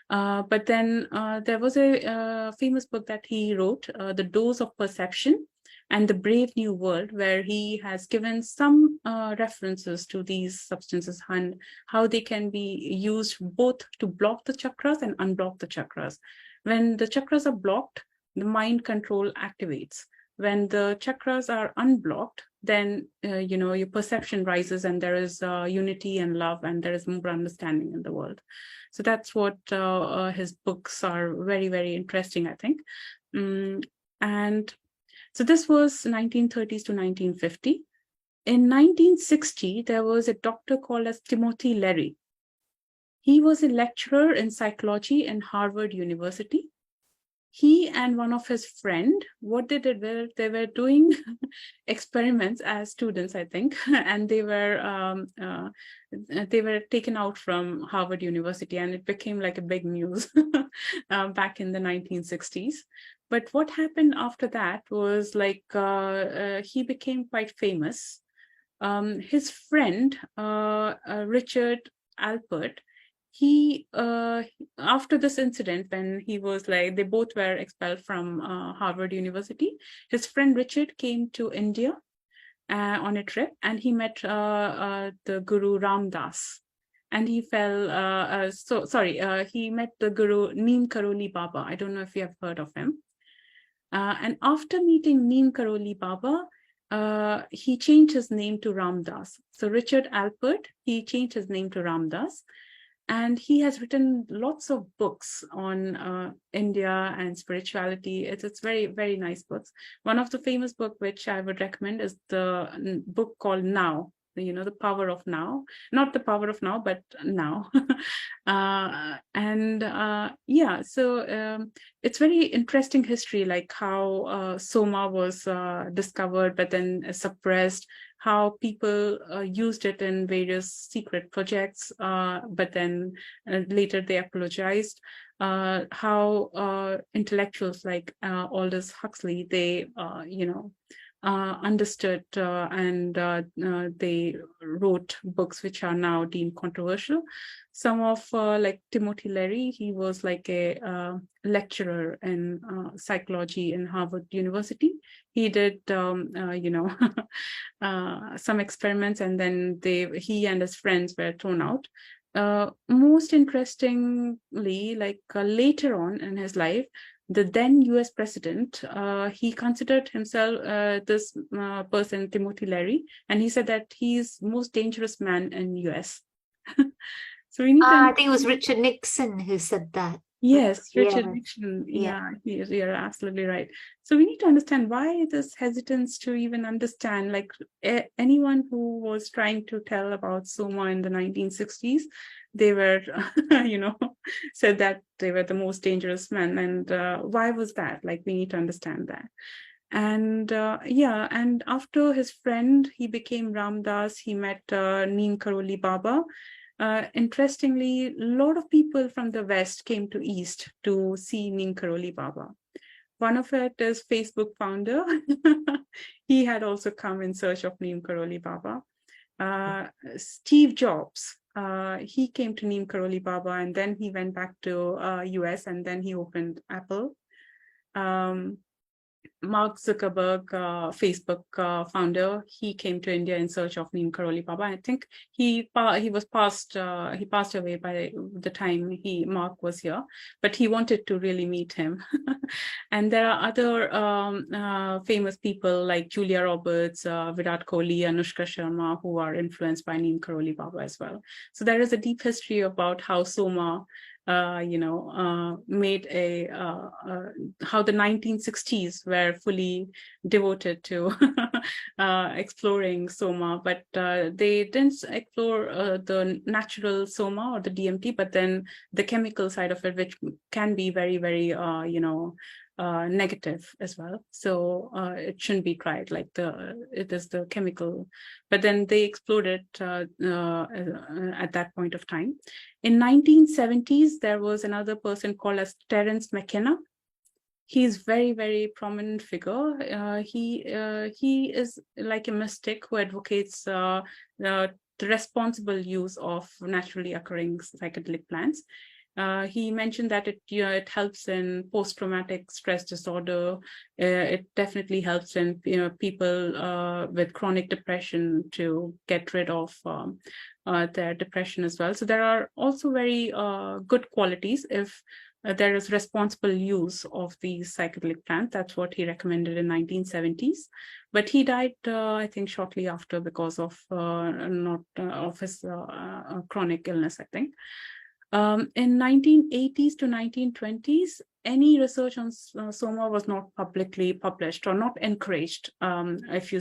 But then there was a famous book that he wrote, The Dose of Perception and the Brave New World, where he has given some references to these substances and how they can be used both to block the chakras and unblock the chakras. When the chakras are blocked, the mind control activates. When the chakras are unblocked, then your perception rises and there is unity and love and there is more understanding in the world. So that's what his books are very, very interesting, I think. And so this was 1930s to 1950. In 1960, there was a doctor called as Timothy Leary. He was a lecturer in psychology in Harvard University. He and one of his friends, what they did were they were doing experiments as students, I think, and they were taken out from Harvard University, and it became like a big news back in the 1960s. But what happened after that was like he became quite famous. His friend, Richard Alpert, he after this incident, when he was like, they both were expelled from Harvard University, his friend Richard came to India on a trip, and he met the Guru Ram Das, and he fell he met the Guru Neem Karoli Baba. I don't know if you have heard of him. And after meeting Neem Karoli Baba, he changed his name to Ram Das. So Richard Alpert, he changed his name to Ram Das. And he has written lots of books on India and spirituality. It's very, very nice books. One of the famous books which I would recommend is the book called Now, the power of now. Not the power of now, but now. So it's very interesting history, like how Soma was discovered, but then suppressed, how people used it in various secret projects, but then later they apologized. How intellectuals like Aldous Huxley, they, understood and they wrote books which are now deemed controversial. Some of like Timothy Leary, he was like a lecturer in psychology in Harvard University. He did, some experiments, and then he and his friends were thrown out. Most interestingly, like later on in his life, the then US president, he considered himself this person, Timothy Leary, and he said that he's most dangerous man in US. So we need to I think it was Richard Nixon who said that. Yes, Richard Nixon. Yeah. You're absolutely right. So we need to understand why this hesitance to even understand, like anyone who was trying to tell about Soma in the 1960s, they were, said that they were the most dangerous men. And why was that? Like, we need to understand that. And and after his friend, he became Ram Das. He met Neem Karoli Baba. Interestingly, a lot of people from the West came to East to see Neem Karoli Baba. One of it is Facebook founder. He had also come in search of Neem Karoli Baba. Steve Jobs, he came to Neem Karoli Baba, and then he went back to US, and then he opened Apple. Mark Zuckerberg, Facebook founder, he came to India in search of Neem Karoli Baba. I think he passed away by the time Mark was here, but he wanted to really meet him. And there are other famous people like Julia Roberts, Virat Kohli, Anushka Sharma, who are influenced by Neem Karoli Baba as well. So there is a deep history about how Soma made how the 1960s were fully devoted to exploring Soma, but they didn't explore the natural Soma or the DMT, but then the chemical side of it, which can be very, very, negative as well. So it shouldn't be tried. Like it is the chemical, but then they explored it at that point of time. In 1970s, there was another person called as Terence McKenna. He's very, very prominent figure. He is like a mystic who advocates the responsible use of naturally occurring psychedelic plants. He mentioned that it helps in post-traumatic stress disorder. It definitely helps in people with chronic depression to get rid of their depression as well. So there are also very good qualities if there is responsible use of these psychedelic plants. That's what he recommended in 1970s. But he died, I think, shortly after because of of his chronic illness, I think. In 1980s to 1920s, any research on Soma was not publicly published or not encouraged. If you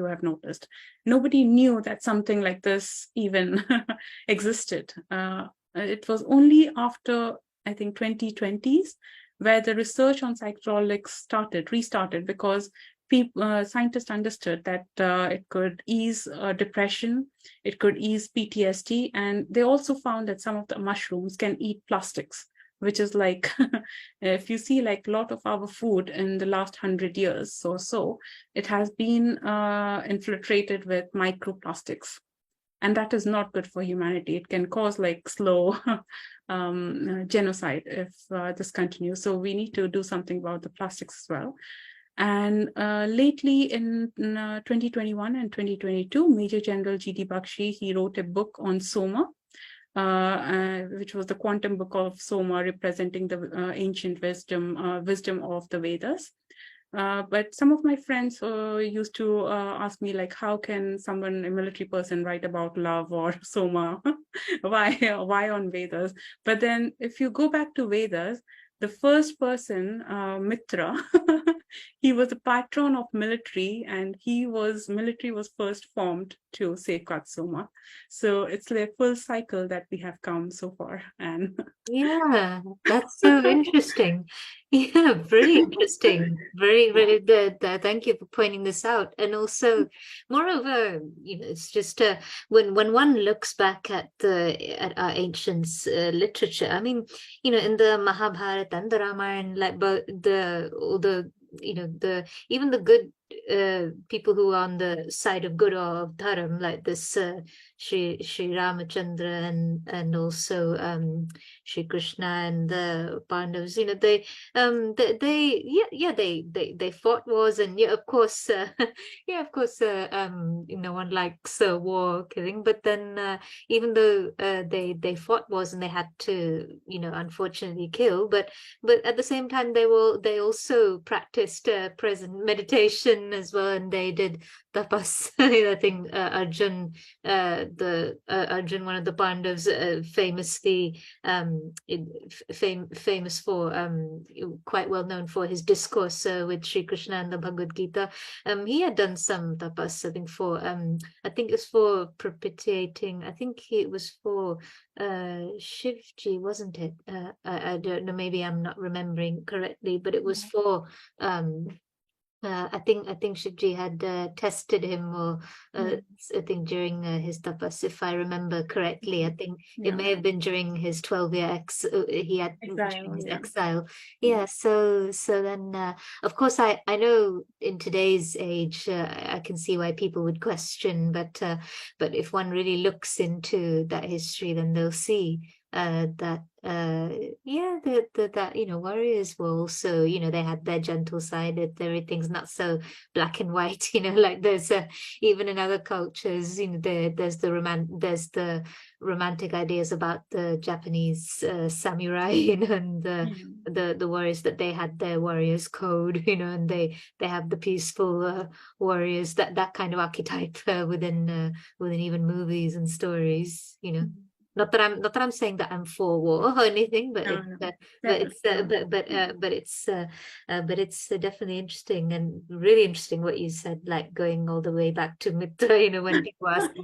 have noticed, nobody knew that something like this even existed. It was only after, I think, 2020s where the research on psychedelics restarted, because scientists understood that it could ease depression, it could ease PTSD, and they also found that some of the mushrooms can eat plastics, which is like, if you see like a lot of our food in the last 100 years or so, it has been infiltrated with microplastics. And that is not good for humanity. It can cause like slow genocide if this continues. So we need to do something about the plastics as well. And lately in 2021 and 2022, Major General G.D. Bakshi, he wrote a book on Soma, which was the quantum book of Soma, representing the ancient wisdom of the Vedas. But some of my friends used to ask me, like, how can a military person, write about love or Soma? why on Vedas? But then if you go back to Vedas, the first person, Mitra, he was a patron of military, and military was first formed to safeguard Soma. So it's like a full cycle that we have come so far. And yeah, that's so interesting. Yeah, very interesting. Very, very good. Thank you for pointing this out. And also, moreover, it's just when one looks back at our ancient literature, I mean, in the Mahabharata and the Ramayana, like all the even the good people who are on the side of good or of dharam, like this Sri Ramachandra and also Sri Krishna and the Pandavas, they fought wars, and of course one likes war killing, but then even though they fought wars and they had to unfortunately kill, but at the same time they also practiced present meditation as well, and they did tapas. I think Arjun, Arjun, one of the Pandavas, famously famous for quite well known for his discourse with Sri Krishna and the Bhagavad Gita. He had done some tapas, I think, for I think it's for propitiating. I think it was for Shivji, wasn't it? I don't know. Maybe I'm not remembering correctly, but it was for I think Shivji had tested him, or I think during his tapas, if I remember correctly. I think it may have been during his 12-year exile. Yeah. So then, of course, I know in today's age, I can see why people would question, but if one really looks into that history, then they'll see that yeah, that warriors were also, they had their gentle side, that everything's not so black and white, like there's even in other cultures, there's the romantic ideas about the Japanese samurai, and the warriors, that they had their warriors code, and they have the peaceful warriors, that kind of archetype within even movies and stories. Not that I'm saying that I'm for war or anything, but it's definitely interesting, and really interesting what you said, like going all the way back to Mitra, when people ask you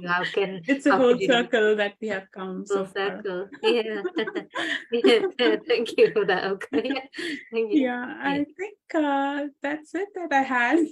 it's a how whole could you circle that we have come full so far. circle. Yeah. Yeah, thank you for that. Okay. Thank you. Yeah, I think that's it that I had.